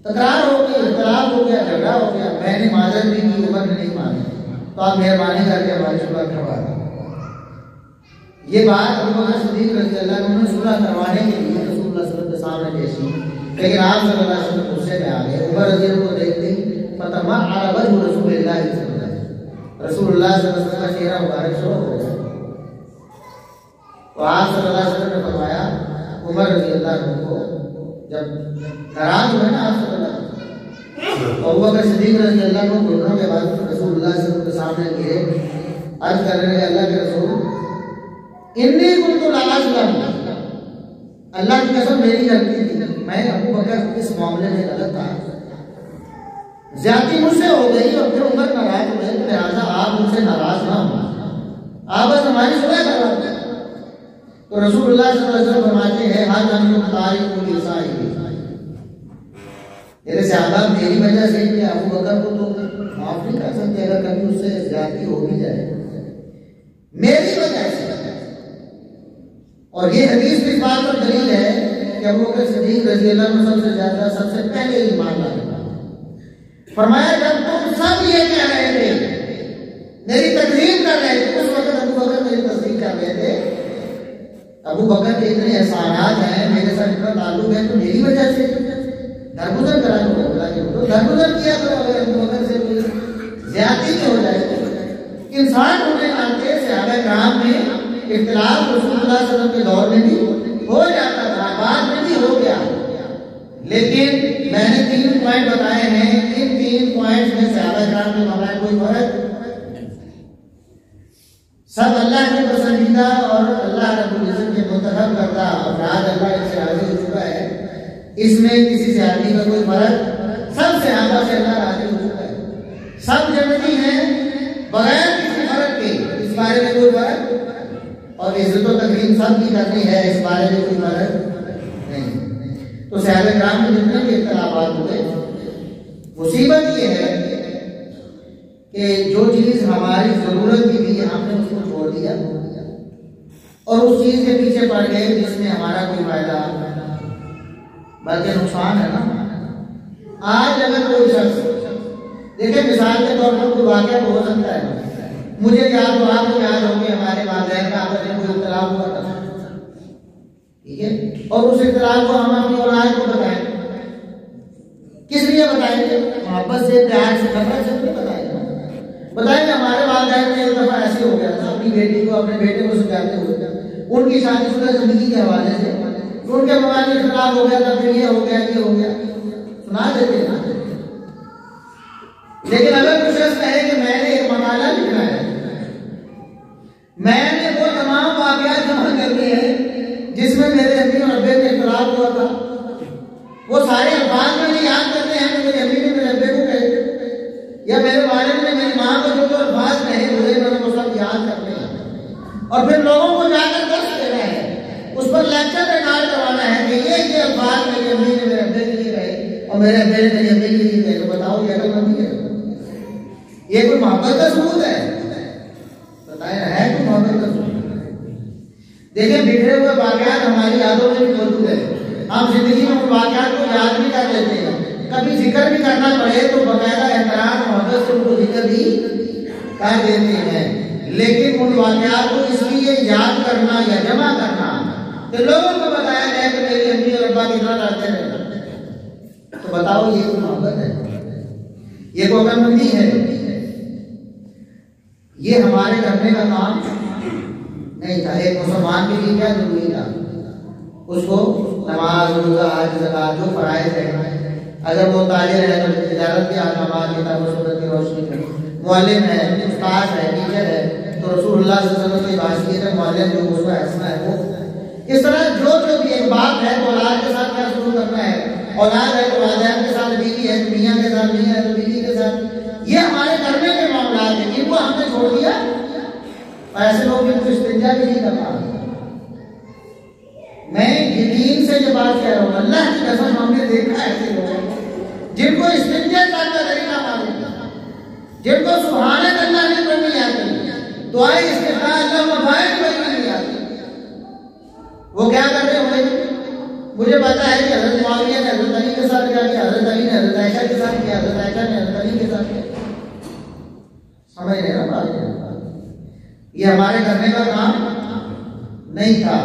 तकरार हो गई, इख्तिलाफ हो गया, झगड़ा हो गया, मैंने माजरत भी की, उमर ने नहीं मानी, तो आप मेहरबानी करके हमारी सुलह करवा दें। ये बात अबू बकर सिद्दीक रज़ी अल्लाह अन्हु ने सुलह करवाने के लिए रसूलुल्लाह सल्लल्लाहु अलैहि वसल्लम के सामने पेश की, लेकिन आप सल्लल्लाहु अलैहि वसल्लम गुस्से में आ गए। उमर रज़ी अल्लाह को देखते ही फतमा अला वजह रसूलुल्लाह सल्लल्लाहु अलैहि वसल्लम का चेहरा मुबारक शो हो गया। तो आप सल्लल्लाहु अलैहि वसल्लम ने फरमाया, उमर रज़ी अल्लाह अन्हु को जब नाराज हुए ना आप सल्लल्लाहु अलैहि वसल्म, तो अबू बकर सिद्दीक रज़ी अल्लाह को घुटनों के बाद रसूलुल्लाह सल्लल्लाहु अलैहि वसल्लम के सामने गिरे, अर्ज करने लगे, अल्लाह के रसूल इन्नी कुन्तु लाअज़लम, अल्लाह की कसम मेरी गलती थी, मैं अबू बकर इस मामले में गलत था, ज्यादती मुझसे हो गई और फिर उमर नाराज हुए, तो लिहाजा आप मुझसे नाराज ना हो, आप बस हमारी सुलह करवा दें। तो रसूलुल्लाह सल्लल्लाहु अलैहि वसल्लम फरमाते हैं, हाल हम तारीख लिसाई, मेरे सहाबा मेरी वजह से कि अबू बकर को तो माफ नहीं कर सकते, अगर कभी उससे ज्यादती हो भी जाए, मेरी वजह से। और ये हदीस इस बात पर दलील है कि अबू बकर सिद्दीक रज़ी अल्लाह अन्हु सबसे ज्यादा सबसे पहले ईमान लाए। फरमाया जब तुम सब ये कह रहे थे, मेरी तकरीम कर रहे थे, उस वक्त अबू बकर मेरी तस्दीक कर रहे थे, अबू बकर के इतने एहसानात हैं, मेरे साथ इतना ताल्लुक है, तो मेरी वजह से दरगुजर करा तो दरगुजर किया करो। अगर अबू बकर से कोई ज्यादती हो जाए तो इंसान होने के नाते सहाबा किराम में इख्तिलाफ रसूलुल्लाह सल्लल्लाहु अलैहि वसल्लम के दौर में भी हो जाता था, बाद में भी हो गया, लेकिन मैंने 3 पॉइंट बताए हैं, इन 3 पॉइंट्स में सहाबा किराम के मामले में कोई फर्क, सब अल्लाह के पसंदीदा और अल्लाह रब्बुल इज्जत के मुंतखब करता अफराद, अल्लाह इनसे राजी हो चुका है। इसमें किसी सहाबी का कोई फर्क, सब सहाबा से अल्लाह राजी हो चुका है, सब जन्नती हैं बगैर किसी फर्क के, इस बारे में कोई फर्क, और इज्जत और तकरीम सब की करनी है, इस बारे में कोई फर्क नहीं। तो सहाबा किराम में जितने भी इख्तिलाफात हुए, मुसीबत ये है कि जो चीज हमारी जरूरत की थी हमने उसको छोड़ दिया और उस चीज के पीछे पड़ गए जिसमें हमारा कोई फायदा बल्कि नुकसान है ना। आज अगर कोई शख्स देखिए, मिसाल के तौर पर कोई वाक़या हो सकता है, मुझे याद हो, आपको याद हो कि हमारे वालिदैन का आपस में कोई इख्तिलाफ हुआ था, ठीक है, और उस इख्तिलाफ को हम अपनी औलाद को बताएं, किस लिए बताएंगे? मोहब्बत से, प्यार से, खबर से बताएंगे। बताएंगे हमारे वालिदैन में एक दफा ऐसे हो गया था, अपनी बेटी को, अपने बेटे को समझाते हुए उनकी शादीशुदा जिंदगी के हवाले से उनके मोबाइल में इख्तिलाफ हो गया था, फिर ये हो गया, ये हो गया, सुना देते हैं ना। लेकिन अगर कुछ शख्स कहे कि मैंने एक मकाला लिखा है, मैंने वो तमाम वाक़यात जमा करने हैं जिसमें मेरे अम्मी और अब्बे में इख्तिलाफ हुआ था, वो सारे अल्फाज मैंने याद करते हैं कि मेरे अम्मी ने मेरे अब्बे को कहे या मेरे वालिद ने मेरी माँ को जो अल्फाज कहे हुए मैंने वो सब याद करते हैं, और फिर लोगों को जाकर दर्श देना है, उस पर लेक्चर रिकॉर्ड करवाना है कि ये अल्फाज मेरी अम्मी ने मेरे अब्बे के लिए कहे और मेरे अब्बे ने मेरी अम्मी के लिए कहे। तो बताओ ये अकलमंदी है? ये कोई मोहब्बत का सबूत है? बताया है कोई मोहब्बत का सबूत? देखिए, बिखरे हुए वाक़यात हमारी यादों में भी मौजूद है, हम जिंदगी में उन वाक़यात को याद भी कर लेते हैं, कभी जिक्र भी करना पड़े तो बकायदा एहतराम मोहब्बत से उनको जिक्र भी कर देते हैं। लेकिन उन वाक़यात को इसलिए याद करना या जमा करना कि लोगों को बताया जाए कि मेरी अम्मी और अब्बा कितना करते हैं, तो बताओ ये कोई मोहब्बत है? ये कोई अकलमंदी है? ये हमारे करने का काम नहीं था। एक मुसलमान के लिए क्या जरूरी था? उसको नमाज, रोजा, हज, ज़कात जो फराइज़ है, अगर वो ताजिर है तो तिजारत के अहकाम, किताब और सुन्नत की रोशनी में, मुअल्लिम है, उस्ताद है, टीचर है तो रसूलुल्लाह सल्लल्लाहु अलैहि वसल्लम की बात है, मुअल्लिम जो उसका ऐसा है वो। इस तरह जो भी एक बात है तो औलाद के साथ क्या शुरू करना है, औलाद है तो वालिदैन के साथ, बीवी है तो मियाँ के साथ, मियाँ है तो बीवी के साथ, ये हमारे करने के मामला है, इनको हमने छोड़ दिया। ऐसे लोग जिनको इस्तिंजा भी नहीं करना, मैं यकीन से ये बात कह रहा हूँ, अल्लाह की कसम हमने देखा है ऐसे लोग जिनको इस्तिंजा का तरीका मालूम, जिनको सुभान अल्लाह नहीं पढ़नी आती, दुआएं इस्तिग़फ़ार अल्लाह मबाइक पढ़नी नहीं आती, वो क्या करते होंगे? मुझे पता है कि हज़रत मुआविया ने हज़रत अली के साथ क्या किया, हज़रत अली ने हज़रत आयशा के साथ किया, हज़रत आयशा ने हज़रत अली के साथ किया। समझ रहे ना बात? ये हमारे करने का काम नहीं था,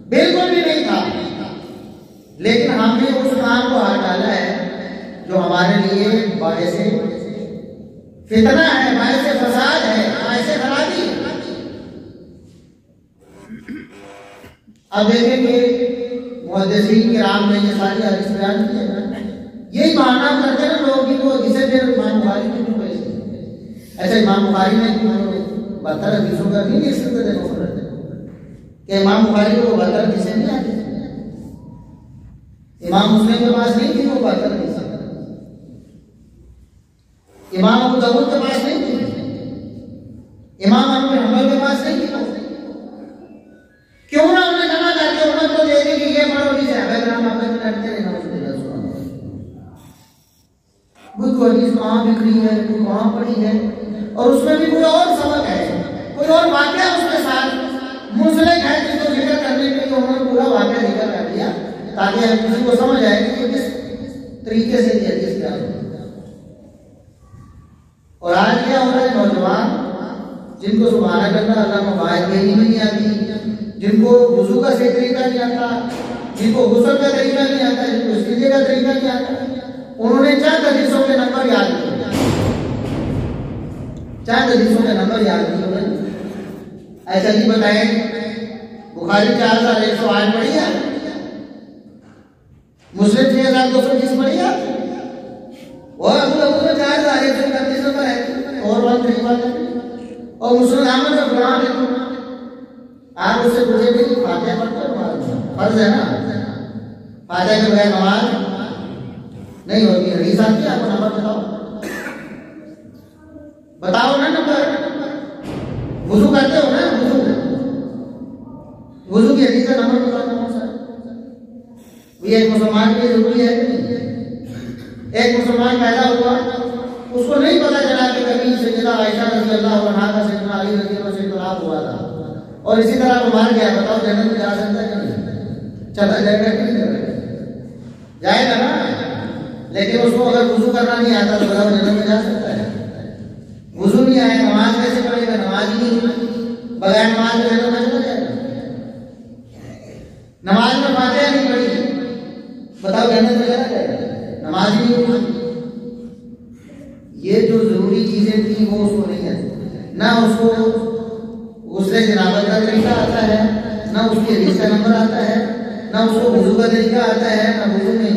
बिल्कुल भी नहीं था। लेकिन हमने उस काम को हाथ डाला है जो हमारे लिए बायस फितना है, बायस फसाद है, बायस खराबी है। अब देखेंगे मुहद्दिसीन किराम ने ये सारी हदीस बयान की है, यही बहाना करते हैं लोग कि वो जिसे फिर इमाम बुखारी ने क्यों कही। ऐसा इमाम बुखारी ने 72 हदीसों का नहीं लिख सकते थे कि इमाम बुखारी को 72 हदीसें नहीं आती, इमाम मुस्लिम के पास नहीं थी वो 72 हदीसें, इमाम अबू दाऊद के पास नहीं थी, इमाम अहमद बिन हंबल के पास नहीं थी। क्यों ना उन्हें जमा करके उम्मत को देने की ये पढ़ो भी है हम आपस में लड़ते रहना उसके कोई हदीस कहाँ बिखरी है, कोई कहाँ पड़ी है, और उसमें भी कोई और सबक है, कोई और वाक़या उसके साथ मुंसलिक है जिसको जिक्र करने के लिए उन्होंने पूरा वाक़या जिक्र कर दिया ताकि किसी को समझ आए कि ये किस तरीके से ये हदीस क्या है। और आज क्या हो रहा है, नौजवान जिनको सुभान अल्लाह अल्लाह मुबारक भी नहीं आती, जिनको वुजू का सही तरीका नहीं आता, जिनको गुस्ल का तरीका नहीं आता, जिनको इस्तिंजा का तरीका नहीं आता, उन्होंने चंद हदीसों के नंबर याद किए, चंद हदीसों के नंबर याद किए। ऐसा नहीं बताए बुखारी 4108 पढ़ी है, मुस्लिम 6220 पढ़ी है, और अबू दाऊद में 4131 नंबर है, और 131 और मुस्लिम अहमद में कुरान है। आप उससे पूछे भी फातिहा पढ़ते हो, फर्ज है ना, फातिहा के बगैर नमाज नहीं होती। हदीस आती है, आपको नंबर बताओ ना नंबर। वुजू करते हो ना, वुजू की हदीस का नंबर बताओ कौन सा है। ये एक मुसलमान के लिए जरूरी है कि नहीं? एक मुसलमान पैदा हुआ, उसको नहीं पता चला कि कभी सैयदा आयशा रज़ी अल्लाह अन्हा का सैयदना अली रज़ी अल्लाह से तलाक हुआ था, और इसी तरह वो मर गया। बताओ जन्नत में जा सकता है कि नहीं? चला जाएगा कि नहीं? जाएगा ना। लेकिन उसको अगर वुजू करना नहीं आता तो बताओ जन्नत में जा सकता है? वुजू नहीं आया, नमाज कैसे पढ़ेगा? नमाज ही नहीं, बगैर नमाज के जन्नत में चला जाएगा। नमाज में फातिहा नहीं पढ़ी, बताओ जन्नत में चला जाएगा? नमाज ही नहीं। ये जो जरूरी चीजें थी वो उसको नहीं आती, ना उसको गुस्ले जनाबत का तरीका आता है, ना उसकी हदीस का नंबर आता है, ना उसको वुजू का तरीका आता है, ना वुजू में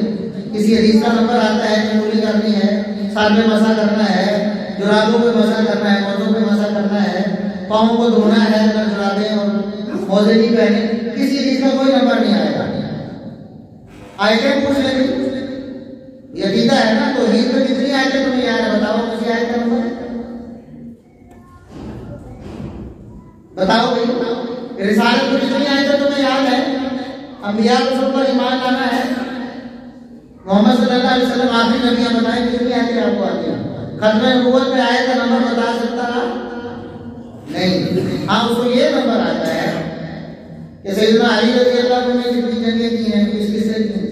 किसी हदीस का नंबर आता है कि कुली करनी है, साल में मसा करना है, जुराबों पे मसा करना है, मौजों पे मसा करना है, पाँव को धोना है, अगर जुराबे और मौजे नहीं पहने, किसी चीज का कोई नंबर नहीं आएगा। आयतें पूछ लेंगे, यकीदा है ना, तो ईद में कितनी आयतें तुम्हें याद है? बताओ किसी आयत का नंबर बताओ भाई। रिसालत में कितनी आयतें तुम्हें याद है? अंबिया को सब पर ईमान लाना है। मोहम्मद सल्लल्लाहु अलैहि वसल्लम आखिरी नबी, बताएं कितनी आयतें आपको आती हैं? खत्म नबूवत में आयत का नंबर बता सकता नहीं। हाँ, उसको ये नंबर आता है कि सैयदना अली रज़ी अल्लाह अन्हु ने कितनी जंगें की हैं, किस किससे की हैं।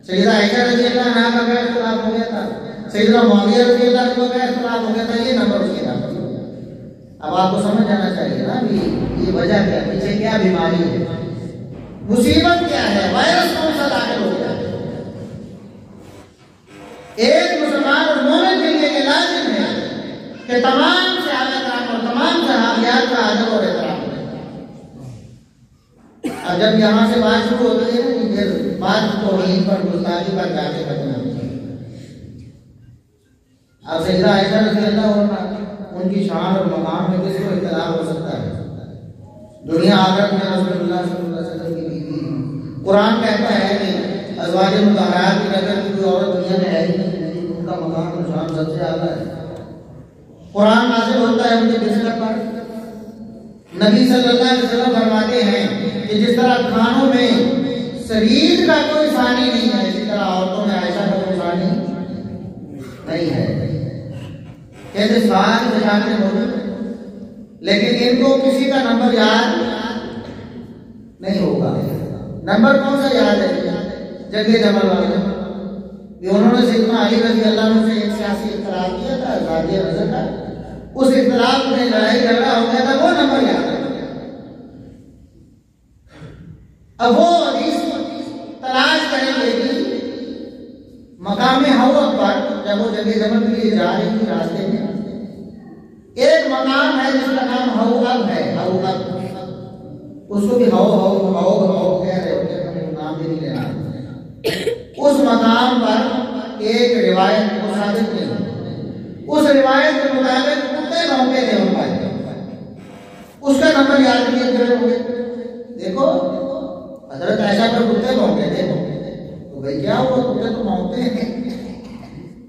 सैयदा आयशा रज़ी अल्लाह अन्हा का क्या इख्तिलाफ हो गया था, सैयदना मुआविया रज़ी अल्लाह अन्हु का क्या इख्तिलाफ हो गया था, ये नंबर उसके नाम। अब आपको समझ जाना चाहिए ना कि ये वजह क्या, पीछे क्या बीमारी है, मुसीबत क्या है, वायरस कौन सा दाखिल हो गया। एक मुसलमान और मोमिन के लिए ये लाजिम है कि तमाम सहाबा और तमाम सहाबियात का अदब और एहतराम करें। अब जब यहाँ से बात शुरू होती है ना, फिर बात तौहीद पर, गुस्ताखी पर जाके खत्म होती है। अब सैयदा आयशा रज़ी अल्लाह अन्हा, उनकी शान और मकाम में किसको इख्तिलाफ हो सकता है? दुनिया आखिरत में रसूलुल्लाह सल्लल्लाहु अलैहि वसल्लम की बीवी। कुरान कहता है कि अज़वाज मुतहहरात की नज़र की कोई औरत दुनिया में है ही नहीं, उनका मकाम और शान सबसे आला है। कुरान नाज़िल होता है उनके बिस्तर पर। नबी सल्लल्लाहु अलैहि वसल्लम फरमाते हैं कि जिस तरह खानों में शरीर का कोई सानी नहीं है, इसी तरह औरतों में आयशा का कोई सानी नहीं है। कहते साथ बचाते होंगे, लेकिन इनको किसी का नंबर याद नहीं होगा। नंबर कौन सा याद है? जंगे जमल वाले, उन्होंने सैयदना अली रज़ी अल्लाह अन्हु से एक सियासी इख्तिलाफ किया था, ज़ातिया नज़र का। उस इख्तिलाफ में लड़ाई झगड़ा हो गया था, वो नंबर याद है। अब वो हदीस तलाश करेंगे कि मकाम हौद पर, जब वो जंगे जमल के लिए जा रही थी, रास्ते में एक मकाम है जिसका नाम हौद है। हौद, उसको भी हौ कह रहे होते हैं, नाम भी नहीं लेना। उस मकाम पर एक रिवायत को साबित नहीं, उस रिवायत के मुताबिक कुत्ते भौंके थे उन पर, उसका नंबर याद किए खड़े हो गए। देखो हजरत आयशा पर कुत्ते भौंके थे, तो भाई क्या हुआ, कुत्ते तो भौंकते हैं।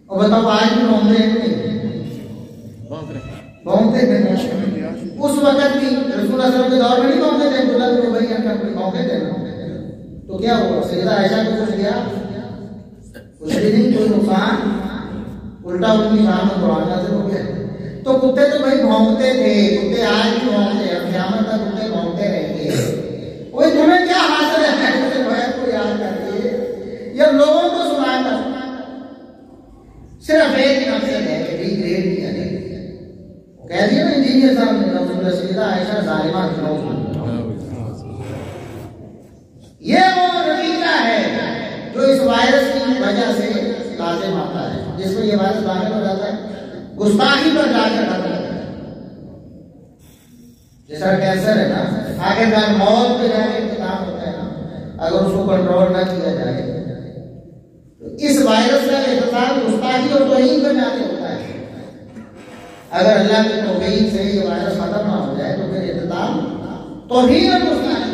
और बताओ आज भी भौंकते हैं नहीं? भौंकते थे। उस वक्त भी रसूल अल्लाह के दौर में नहीं भौंकते थे, तो भाई भौंकते थे। तो क्या हुआ, सैयदा आयशा को कुछ गया? कुछ भी नहीं, कोई नुकसान, उल्टा उनकी शान में कुरान नाज़िल हो गया। तो कुत्ते तो भाई भौंकते थे, कुत्ते आज भी भौंकते हैं, क़यामत तक कुत्ते भौंकते रहेंगे। कोई तुम्हें क्या हासिल है उसे भय को याद करके या लोगों को सुनाना? सिर्फ एक मकसद है कि डिग्रेड किया जाए। कह दिया ना इंजीनियर साहब ने, सैयदा आयशा ज़ालिमा थी। ये वो नतीजा है जो इस वायरस की वजह से लाजिम आता है, जिसमें ये वायरस दाखिल हो जाता है, गुस्ताखी पर जाकर खत्म होता है। जैसा कैंसर है ना, आखिरकार मौत पे जाके इंतकाम होता है ना, अगर उसको कंट्रोल ना किया जाए तो इस वायरस का इंतकाम गुस्ताखी और तौहीन पे जाके होता है। अगर अल्लाह की तौहीन से ये वायरस खत्म ना हो जाए तो फिर इंतकाम तौहीन और गुस्ताखी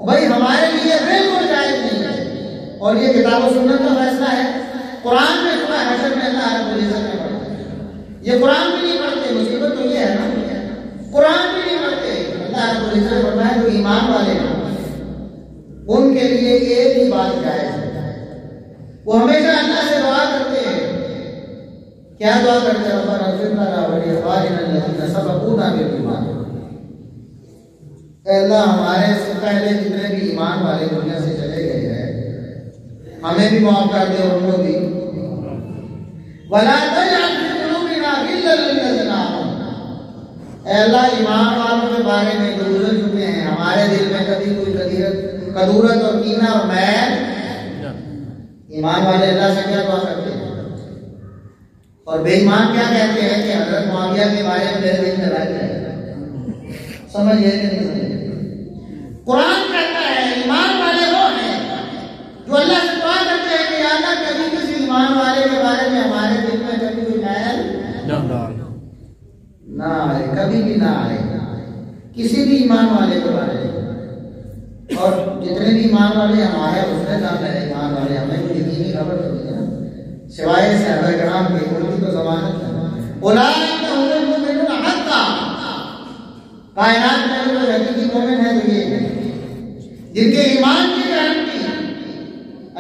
भाई हमारे लिए बिल्कुल जायज नहीं। और ये किताब सुन्नत का फैसला है। कुरान में सुबह हशर में अल्लाह रब्बुल इज्जत ने पढ़ा। ये कुरान भी नहीं पढ़ते, मुसीबत तो ये है ना, कुरान भी नहीं पढ़ते। अल्लाह रब्बुल इज्जत ने फरमाया जो ईमान वाले हैं उनके लिए एक ही बात जायज है, वो हमेशा अल्लाह से दुआ करते हैं। क्या दुआ करते हैं? रब्बना इग़फिर लना व लिइख़वानिना अल्लज़ीना सबक़ूना बिल ईमान। अल्लाह हमारे से पहले जितने भी ईमान वाले दुनिया से चले गए हैं हमें भी माफ कर दे और उनको भी। वला तजअल फी क़ुलूबिना गिल्लन लिल्लज़ीना आमनू। अल्लाह ईमान वालों के बारे में जो गुजर चुके हैं हमारे दिल में कभी कोई कदूरत और कीना और मैल। ईमान वाले अल्लाह से क्या दुआ करते हैं? और बेईमान क्या कहते हैं कि हज़रत मुआविया के बारे में मेरे दिल में राज है। समझिए कि नहीं समझिए? कुरान कहता है ईमान वाले वो हैं जो अल्लाह से दुआ करते हैं कि या अल्लाह कभी किसी ईमान वाले के बारे में हमारे दिल में कभी कोई मैल ना आए, कभी भी ना आए किसी भी ईमान वाले के बारे में। और जितने भी ईमान वाले हमारे उसने जाना है ईमान वाले हमें कोई यकीनी खबर होती है ना, सिवाय सहाबा किराम के उनकी तो ज़मानत है। उलाइका हुमुल मुमिनून हक़्क़ा। कायनात में जो हकीकी मोमिन है तो ये जिनके ईमान की गारंटी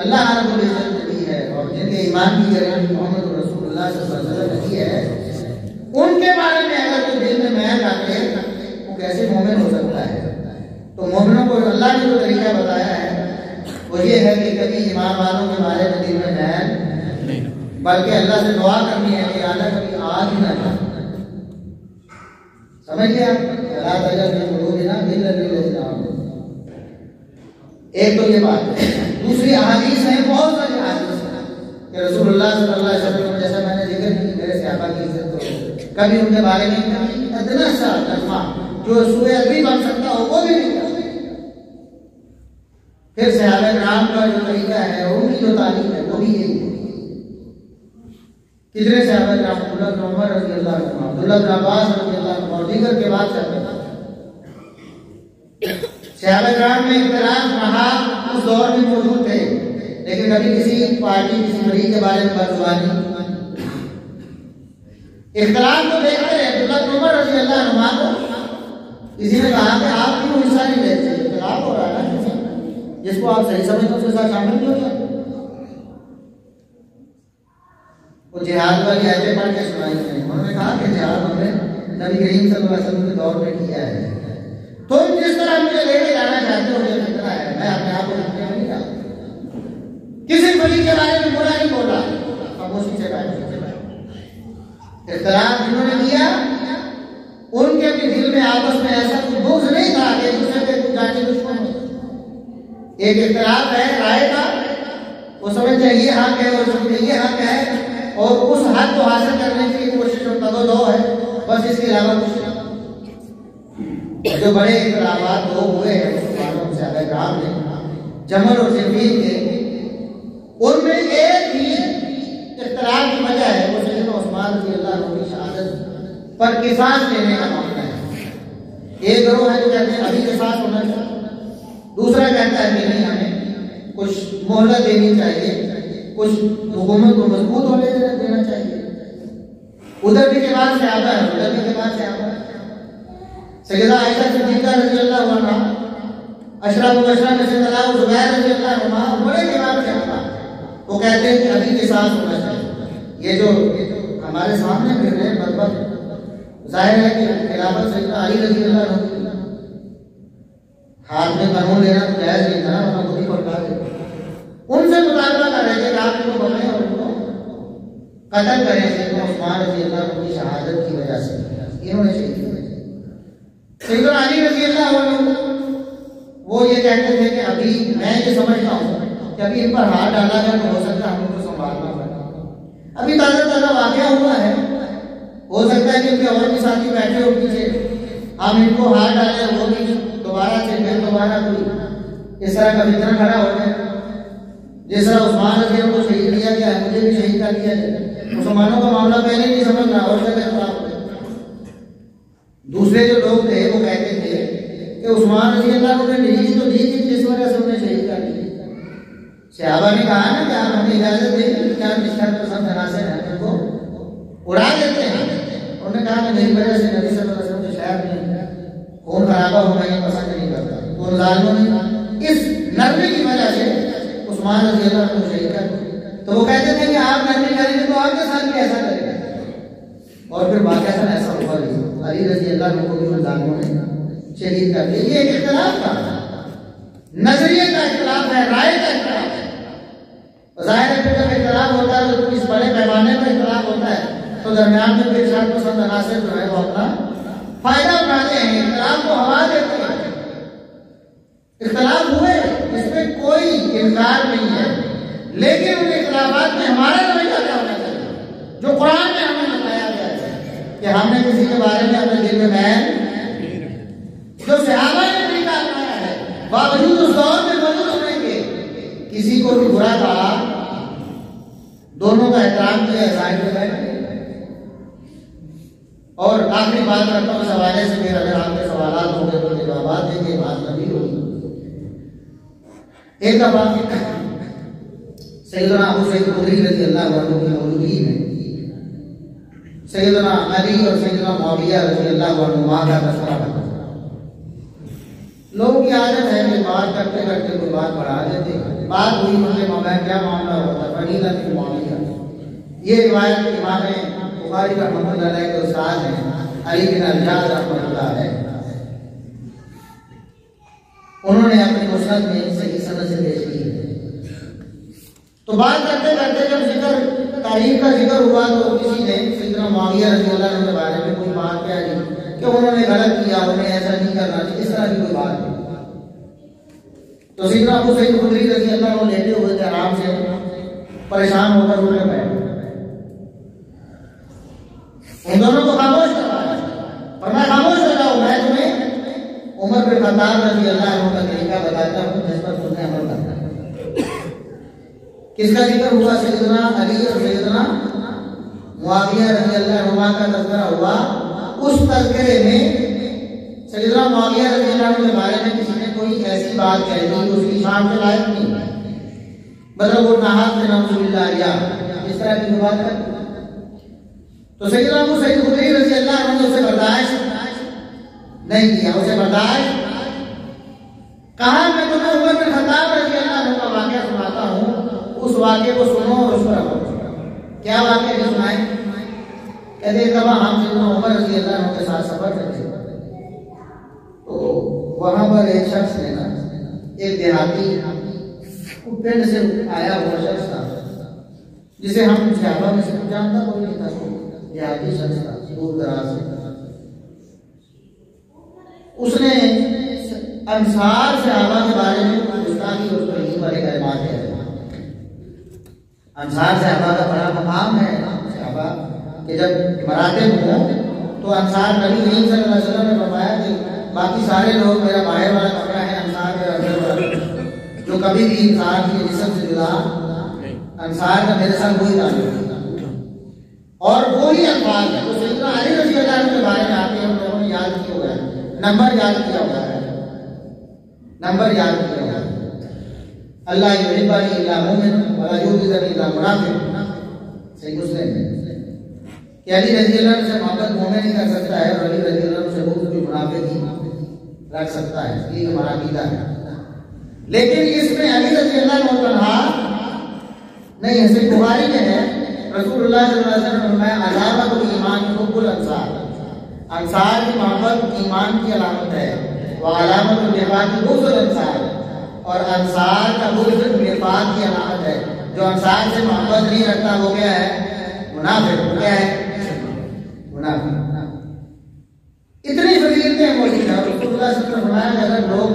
अल्लाह रब्बुल इज्जत ने दी है और जिनके ईमान की गारंटी मोहम्मद रसूलुल्लाह सल्लल्लाहु अलैहि वसल्लम ने दी है, उनके बारे में अगर कोई दिल में मैल रखे वो कैसे मोमिन हो सकता है? तो मोमिनों को अल्लाह ने जो तरीका बताया है वो ये है कि कभी ईमान वालों के बारे में दिल में मैल नहीं, बल्कि अल्लाह से दुआ करनी है कि अल्लाह कभी आज ही ना जाए। समझिए आप? एक तो ये बात है। दूसरी अहादीस है, बहुत सारी अहादीस है कि रसूलुल्लाह सल्लल्लाहु अलैहि वसल्लम जैसा मैंने जिक्र की मेरे सहाबा की इज्जत करो, कभी उनके बारे में इतना सा कलमा जो सूए अरबी बन सकता हो वो भी नहीं। फिर सहाबा किराम का जो तरीका है उनकी जो तालीम है वो भी यही है। कितने सहाबा किराम अब्दुल्लाह बिन उमर रज़ियल्लाहु अन्हु, अब्दुल्लाह बिन अब्बास रज़ियल्लाहु अन्हु और दीगर के बाद सहाबा किराम में इख्तिलाफ रहा, उस दौर में मौजूद थे, लेकिन कभी किसी पार्टी किसी फरीक के बारे में बदजुबानी इख्तिलाफ को देखते हैं। अब्दुल्लाह बिन उमर रज़ियल्लाहु अन्हु को किसी ने कहा कि आप क्यों हिस्सा नहीं लेते? इख्तिलाफ हो रहा है ना, जिसको आप सही समझते हो उसके साथ शामिल नहीं होते। वो जिहाद वाली आयतें पढ़ के सुनाई है। उन्होंने कहा कि जिहाद हमने नबी करीम सल्लल्लाहु अलैहि वसल्लम के दौर में किया है, तुम जिस तरह मुझे लेके जाना चाहते हो मुझे कितना है, मैं अपने आप को रखने नहीं चाहता। किसी फरीक के बारे में बुरा नहीं बोला, खामोशी से बैठ। इख्तिलाफ जिन्होंने किया उनके भी दिल में आपस में ऐसा कुछ बुग़्ज़ नहीं था कि एक दूसरे पे कुछ जाने दुश्मन हो। एक इख्तिलाफ है राय का, वो समझते हैं ये हक है और समझते ये हक है और उस हक को हासिल करने की कोशिश और कदो-दो है, बस इसके अलावा कुछ नहीं। जो बड़े इख्तिलाफात दो हुए हैं मुसलमानों से अलग काम ने जमल और सिफ़ीन के, उनमें एक ही इख्तिलाफ की वजह है वो सैयदना उस्मान रज़ियल्लाहु अन्हु की शहादत पर किसास लेने का मामला है। एक गिरोह है जो कहते हैं अभी किसास होना चाहिए, दूसरा कहता है कि नहीं हमें कुछ मोहलत देनी चाहिए, कुछ हुकूमत को मजबूत होने देना चाहिए। उधर भी के बाद से आता है, उधर भी के बाद से आता है। सैयदा आयशा सिद्दीक़ा रज़ियल्लाहु अन्हा, अशरा मुबशरा में से तलाक़ ज़ुबैर रज़ियल्लाहु अन्हा बड़े के बाद से आता है। वो कहते हैं कि अभी किसास होना चाहिए। ये जो हमारे सामने फिर रहे बदबख्त, जाहिर है कि खिलाफत सैयदना अली रज़ियल्लाहु अन्हु हाथ में कानून लेना तो जायज़ नहीं था, वरना खुद ही पलटा देते। उनसे मुतालबा कर रहे थे कि आप इनको पकड़ें और उनको कत्ल करें सैयदना उस्मान रज़ियल्लाहु अन्हु की शहादत की वजह से। इन्होंने शहीद किया सैयदना अली रज़ियल्लाहु अन्हु। वो ये कहते थे कि अभी मैं ये समझता हूँ कि अभी इन पर हाथ डाला जाए तो हो सकता है हमको संभालना पड़े। अभी ताज़ा वाक़या हुआ है, हो सकता है कि उनके और भी साथी बैठे हो पीछे, हम इनको हाथ डालें वो भी दोबारा से फिर दोबारा कोई इस तरह का वितरण खड़ा हो जाए। जिस तरह उस्मान रज़ियल्लाहु अन्हु को शहीद किया गया, मुझे भी शहीद कर दिया जाए। मुसलमानों का मामला पहले नहीं समझ रहा और जगह खराब हो जाए। दूसरे जो लोग थे वो कहते थे कि उस्मान रज़ियल्लाहु अन्हु ने रिलीज तो दी थी जिस वजह से उन्हें शहीद कर दिया। सहाबा ने कहा ना कि आप हमें इजाजत देंगे क्या निष्ठा पसंद अनासर हैं उनको उड़ा देते हैं। उन्होंने कहा कि मेरी वजह से नबी सल्लल्लाहु अलैहि वसल्लम के शहर में खून खराबा होना ये पसंद नहीं करता। तो उन जालिमों ने इस नरमी की वजह से उस्मान रज़ी अल्लाह को शहीद कर दिया। तो वो कहते थे कि आप नरमी करेंगे तो आपके साथ भी ऐसा करेंगे। और फिर वाक़अतन ऐसा हुआ भी, अली रज़ी अल्लाह को भी उन जालिमों ने शहीद कर दिया। ये एक इख्तिलाफ था, नजरिए का इख्तिलाफ है, राय का इख्तिलाफ है। ज़ाहिर है कि जब इख्तिलाफ होता है तो इस बड़े पैमाने पर इख्तिलाफ होता है तो दरमियान में फिर शर्त पसंद अनासर जो है वो अपना फायदा उठाते हैं, इख्तिलाफ को हवा देते हैं। इख्तिलाफ हुए इसमें कोई इनकार नहीं है, लेकिन उन इख्तिलाफात में हमारा रवैया क्या होना चाहिए जो कुरान में हमें बताया गया है कि हमने किसी के बारे में अपने दिल में बैन जो सहाबा ने तरीका अपनाया है, बावजूद उस दौर में मौजूद होने के किसी को भी बुरा कहा, दोनों का एहतराम किया, साइड में बैठे। और आखिरी बात करता हूँ इस हवाले से, फिर अगर आपके सवाल होंगे तो जवाब देंगे, बात लंबी होगी। एक दफा सैयदना अबू सईद खुदरी रज़ी अल्लाह अन्हु की मौजूदगी में सैयदना अली और सैयदना मुआविया रज़ी अल्लाह अन्हुमा का तज़किरा हुआ। लोगों की आदत है कि बात करते करते कोई बात बढ़ा देते। बात हुई उनके मामले क्या मामला होता फजीलत की मुआविया। ये रिवायत इमाम बुखारी रहमतुल्लाह अलैह के उस्ताद हैं अली बिन अल-हज्जाज रहमतुल्लाह अलैह, उन्होंने अपनी मुस्नद में सही सनद से पेश की है। तो बात करते करते जब जिक्र तारीख का जिक्र हुआ तो किसी ने सैयदना मुआविया रज़ी अल्लाह अन्हु के बारे में कोई बात कह दी कि उन्होंने गलत किया, उन्हें ऐसा नहीं करना चाहिए, इस तरह की कोई बात नहीं। तो सैयदना अबू सईद खुदरी रज़ी अल्लाह अन्हु लेटे हुए थे, आराम से परेशान होकर उन्हें बैठे, इन दोनों को खामोश करवाया और मैं खामोश हो जाऊं, मैं तुम्हें उमर बिन खत्ताब रज़ी अल्लाह अन्हु का तरीका बताता हूं जिस पर तुमने अमल करना है। किसका जिक्र हुआ? सैयदना अली और सैयदना मुआविया रज़ी अल्लाह अन्हुमा का तज़किरा हुआ। उस तज़किरे में सैयदना मुआविया रज़ी अल्लाह अन्हु के बारे में किसी ने कोई ऐसी बात कह दी जो उसकी शान के लायक नहीं, मतलब वो नाहक से नाउज़ुबिल्लाह या इस तरह की बात है। तो सैयदना अबू सईद खुदरी रज़ी अल्लाह अन्हु ने उसे बर्दाश्त नहीं किया, उसे बर्दाश्त कहा मैं तुम्हें उमर बिन खत्ताब रज़ी अल्लाह अन्हु का वाक़या सुनाता हूँ, उस वाक़े को सुनो और उस पर अमल करो। क्या वाक़या जो सुनाए? कहते एक दफा हम सैयदना उमर रज़ी अल्लाह अन्हु के साथ सफर करते तो वहां पर एक शख्स ने ना, एक देहाती पिंड से आया हुआ शख्स था जिसे हम सहाबा में से जानता कोई नहीं था, देहाती शख्स था दूर दराज से। उसने अंसार सहाबा के बारे में गुस्ताखी और तौहीन वाले कलमात कहे। अंसार सहाबा का बड़ा मकाम है, सहाबा कि जब मरातिब हो तो अंसार नबी करीम सल्लल्लाहु अलैहि वसल्लम ने फरमाया कि बाकी सारे लोग मेरा बाहर वाला कमरा है, अंसार मेरा अंदर वाला, जो कभी भी इंसान की जिस्म से जुड़ा अंसार का मेरे साथ वही ताल्लुक और वही अल्फाज है। तो सैयदना अली रज़ी अल्लाह अन्हु के बारे में आते हैं, हम लोगों ने याद किया हुआ है, नंबर याद किया हुआ है, नंबर याद किया हुआ है। अल्लाह युहिब्बुनी इल्ला मुमिन वला युहिब्बुनी इल्ला मुनाफिक, सही मुस्लिम है कि अली रज़ी अल्लाह अन्हु से मोहब्बत मोमिन नहीं कर सकता है और अली रज़ी अल्लाह अन्हु से बुग़्ज़ भी मुनाफिक ही रख सकता है, ये हमारा अकीदा है। लेकिन इसमें अली रज़ी अल्लाह अन्हु तन्हा नहीं है, सिर्फ बुखारी में है रसूलुल्लाह सल्लल्लाहु अलैहि वसल्लम ने फरमाया अलामतुल ईमान हुब्बुल अंसार, अंसार की मोहब्बत ईमान की अलामत है, व अलामतुल निफाक़ बुग़्ज़ुल अंसार, और अंसार का बुग़्ज़ निफाक़ की अलामत है। जो अंसार से मोहब्बत नहीं रखता वो क्या है? मुनाफिक। क्या है? मुनाफिक। इतनी फजीलतें मौजूद है। रसूलुल्लाह सल्लल्लाहु अलैहि वसल्लम ने फरमाया अगर लोग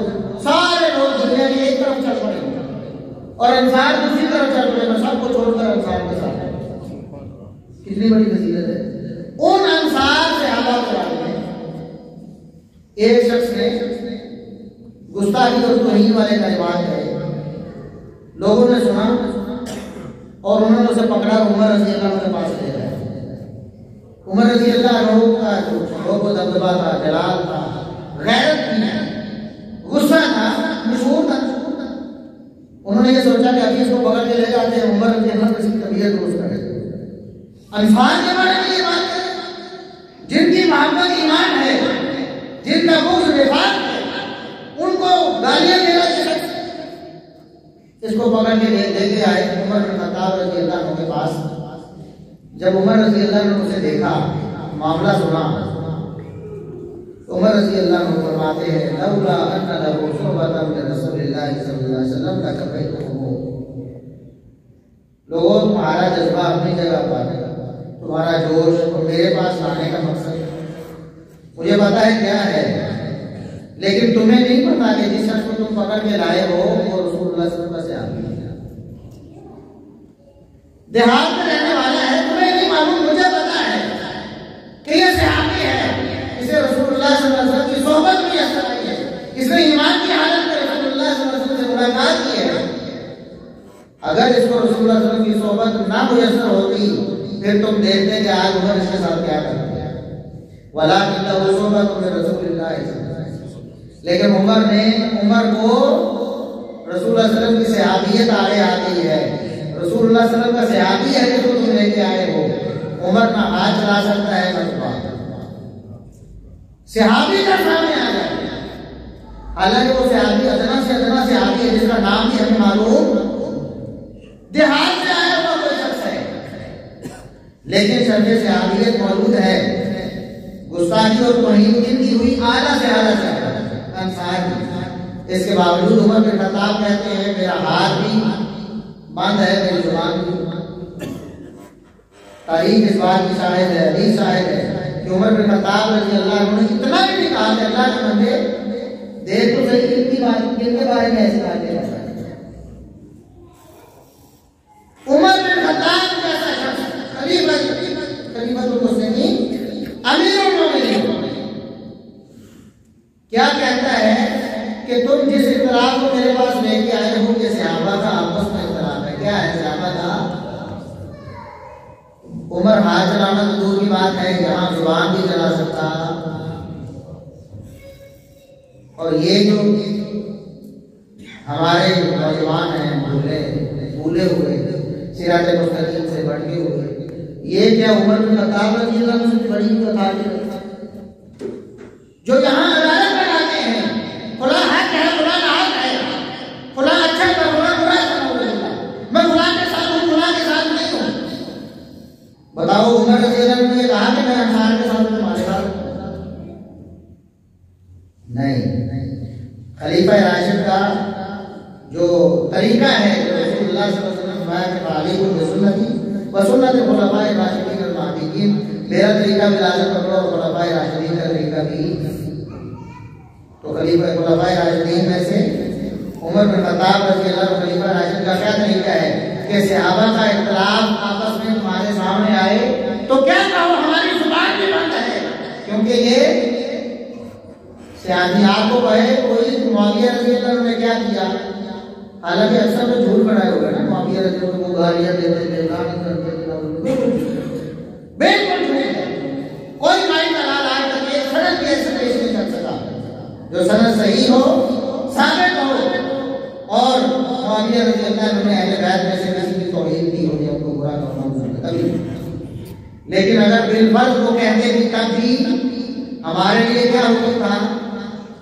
सारे लोग दुनिया की एक तरफ चल पड़े और अंसार दूसरी तरफ चल पड़े, मैं सबको छोड़कर अंसार के साथ, कितनी बड़ी फजीलत है। उन अंसार से एक शख्स ने गुस्ताखी और तौहीन वाले कलमात कहे, लोगों ने सुना और उन्होंने उसे पकड़ा, उमर रज़ी अल्लाह अन्हु के पास ले गए। उमर रज़ी अल्लाह अन्हु का जो शौक़ दबदबा था, जलाल था, गैरत थी, गुस्सा था, मशहूर था। उन्होंने ये सोचा कि अभी इसको पकड़ के ले जाते हैं, उमर रज़ी अल्लाह की तबीयत दुरुस्त करें। अनसार के बारे में ये बात है, जिनकी मोहब्बत ईमान है, जिनका बुग़्ज़ निफाक़ है, उनको गालियां देना चाहिए। इसको पकड़ के लेके आए उमर बिन खत्ताब रज़ी अल्लाह अन्हु के पास। जब उमर रज़ी अल्लाह अन्हु उसे देखा, मामला सुना, उमर रज़ी अल्लाह अन्हु फरमाते हैं, लौला अन्ना लहू शुअबतन मिन रसूलिल्लाह सल्लल्लाहु अलैहि वसल्लम लकफ़ैतुहु। लोगों, तुम्हारा जज्बा अपनी जगह पर, तुम्हारा जोश और मेरे पास लाने का मकसद मुझे पता है क्या है, लेकिन तुम्हें नहीं पता कि जिस शख्स को तुम पकड़ के लाए हो वो रसूलुल्लाह सल्लल्लाहु अलैहि वसल्लम से आदमी है, देहात में रहने वाला है। तुम्हें नहीं मालूम, मुझे पता है कि ये सहाबी है, इसे रसूलुल्लाह सल्लल्लाहु अलैहि वसल्लम की सोहबत में असर आई है, इसने ईमान की हालत में रसूलुल्लाह सल्लल्लाहु अलैहि वसल्लम से मुलाकात की है। अगर इसको रसूलुल्लाह सल्लल्लाहु अलैहि वसल्लम की सोहबत ना मुयस्सर होती, फिर तुम देखते कि आज उमर इसके साथ क्या करते हैं। वलाकिन्नहु सोहबतुन मिन रसूलिल्लाह सल्लल्लाहु अलैहि वसल्लम। लेकिन उमर को रसूलुल्लाह सल्लल्लाहु अलैहि वसल्लम की सहाबियत आगे आती है। रसूलुल्लाह सल्लल्लाहु अलैहि वसल्लम का सहाबी है जिसको तुम लेके आए हो। उमर ना हाथ चला सकता है ना जुबान, सहाबी का सामने आ जाए, हालांकि वो सहाबी अदना से अदना सहाबी है जिसका नाम भी हमें मालूम, देहात से आया हुआ कोई शख्स है, लेकिन शर्त सहाबियत मौजूद है। गुस्ताखी और तौहीन जिनकी हुई आला से आला अंसार की, इसके बावजूद उमर बिन खत्ताब कहते हैं मेरा हाथ भी बंद है, मेरी जुबान भी। तारीख इस बात की शाहिद है, हदीस शाहिद है कि उमर बिन खत्ताब रज़ी अल्लाह अन्हु ने इतना भी नहीं कहा कि अल्लाह के बंदे देख तो सही किनके बारे में ऐसी बातें करता है। उमर बिन खत्ताब जैसा शख्स, खलीफतुल मुस्लिमीन, अमीरुल मोमिनीन, क्या कहता है कि तुम जिस इख्तिलाफ को मेरे पास लेके आए हो कि सहाबा का आपस में इख्तिलाफ है, क्या है सहाबा का? उमर हाथ चलाना तो दूर की बात है, यहाँ जुबान भी चला सकता। और ये जो हमारे नौजवान हैं भूले हुए, सिरात मुस्तकीम से भटके हुए, ये क्या उमर बिन खत्ताब रज़ी अल्लाह अन्हु से बड़ी कथा जो यहाँ अदालत में आते हैं, खुला हक है, खुला नाहक है, खुला अच्छा है, खुला बुरा है, मैं खुला के साथ हूँ, खुला के साथ नहीं हूँ। बताओ, उमर रज़ी अल्लाह अन्हु ने कहा कि मैं अंसार के साथ तुम्हारे साथ नहीं। खलीफा राशिद का जो तरीका है, जो रसूलुल्लाह सल्लल्लाहु अलैहि वसल्लम फरमाया कि वालिकुम बिसुन्नती व सुन्नति खुलफाए राशिदीन अल महदीयीन, मेरा तरीका भी लाज़िम पकड़ो और खुलफाए राशिदीन का तरीका भी। तो खलीफा खुलफाए राशिदीन में से उमर बिन खत्ताब रज़ी अल्लाह अन्हु खलीफा राशिद का क्या तरीका है कि सहाबा का इख्तिलाफ आपस में तुम्हारे सामने आए तो क्या कहो, हमारी जुबान भी बंद है, क्योंकि ये सहाबी आपको कहे कोई मुआविया रज़ी अल्लाह अन्हु ने क्या किया, हालांकि अक्सर तो झूठ बनाए हुए ना, मुआविया रज़ी अल्लाह अन्हु को गालियां देते थे, गाली करते थे, बिल्कुल झूठ है। कोई माई दलाल आज तक एक सनद भी ऐसे पेश नहीं कर सका जो सनद सही हो, साबित हो, और मुआविया रज़ी अल्लाह अन्हु ने अहले बैत में से किसी की तौहीन की हो या उनको बुरा कहना कभी। लेकिन अगर बिलफर्ज वो कहते कि तब भी हमारे लिए क्या हुक्म था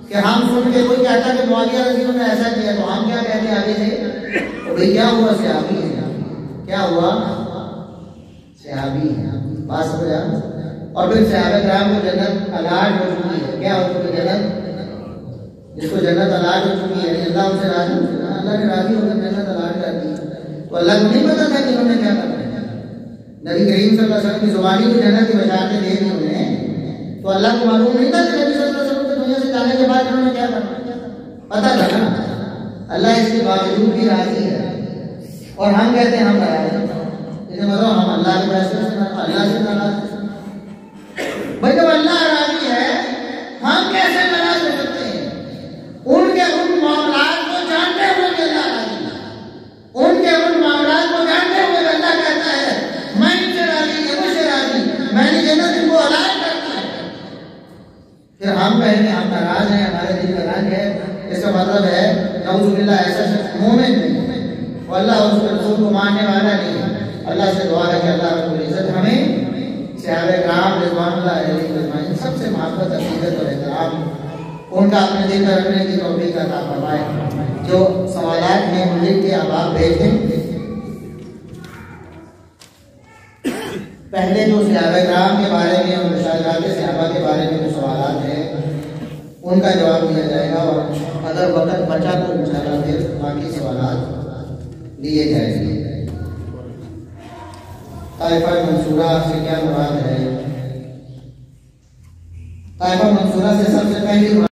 कि हम सुन के कोई कहता कि मुआविया रज़ी अल्लाह ने ऐसा किया, तो हम क्या कहते आगे से, तो भाई क्या हुआ, सहाबी है, क्या हुआ, सहाबी है, बात समझ आ। और फिर सहाबा किराम को जन्नत अलाट हो चुकी है, क्या हो चुकी है जन्नत, जिसको जन्नत अलाट हो चुकी है, अल्लाह उनसे राजी, अल्लाह ने राजी होकर जन्नत अलाट कर दी, तो अल्लाह को नहीं पता था कि उन्होंने क्या करना है। नबी करीम सल्लल्लाहु अलैहि वसल्लम की जुबानी को जन्नत की बशारतें दे दी उन्हें, तो अल्लाह को मालूम नहीं था कि नबी सल्लल्लाहु अलैहि वसल्लम दुनिया से जाने के बाद उन्होंने क्या करना, पता था ना। अल्लाह इसके बावजूद भी राजी है, और हम कहते हैं हम नाराज हैं, इसका मतलब हम अल्लाह के फैसले से, अल्लाह से नाराज हैं। भाई जब अल्लाह राजी है, हम कैसे नाराज हो सकते हैं? उनके उन मामलात को जानते हुए कि अल्लाह राजी है, उनके उन मामलात को जानते हुए अल्लाह कहता है मैं इनसे राजी, ये मुझसे राजी, मैंने जन्नत इनको अलाट कर दी। फिर हम कहेंगे हम नाराज हैं, हमारे दिल का रंग है, इसका मतलब है नऊजुबिल्लाह ऐसा शख्स मोमिन नहीं, अल्लाह और उसके रसूल को मानने वाला नहीं है। अल्लाह से दुआ है कि अल्लाह रब्बुल इज्जत हमें सहाबा किराम रिज़वानुल्लाह अलैहिम अजमाइन सबसे मोहब्बत, अक़ीदत और एहतराम उनका अपने दिल में रखने की तौफीक अता फरमाए। जो सवालात हैं वो लिख के अब आप भेज दें। पहले जो सहाबा किराम के बारे में और मुशाहिदात सहाबा के बारे में जो सवालात हैं उनका जवाब दिया जाएगा, और अगर वक्त बचा तो इंशाअल्लाह फिर बाकी सवालात लिए जाएंगे। ताइफा मंसूरा से क्या मुराद है? ताइफा मंसूरा से सबसे पहली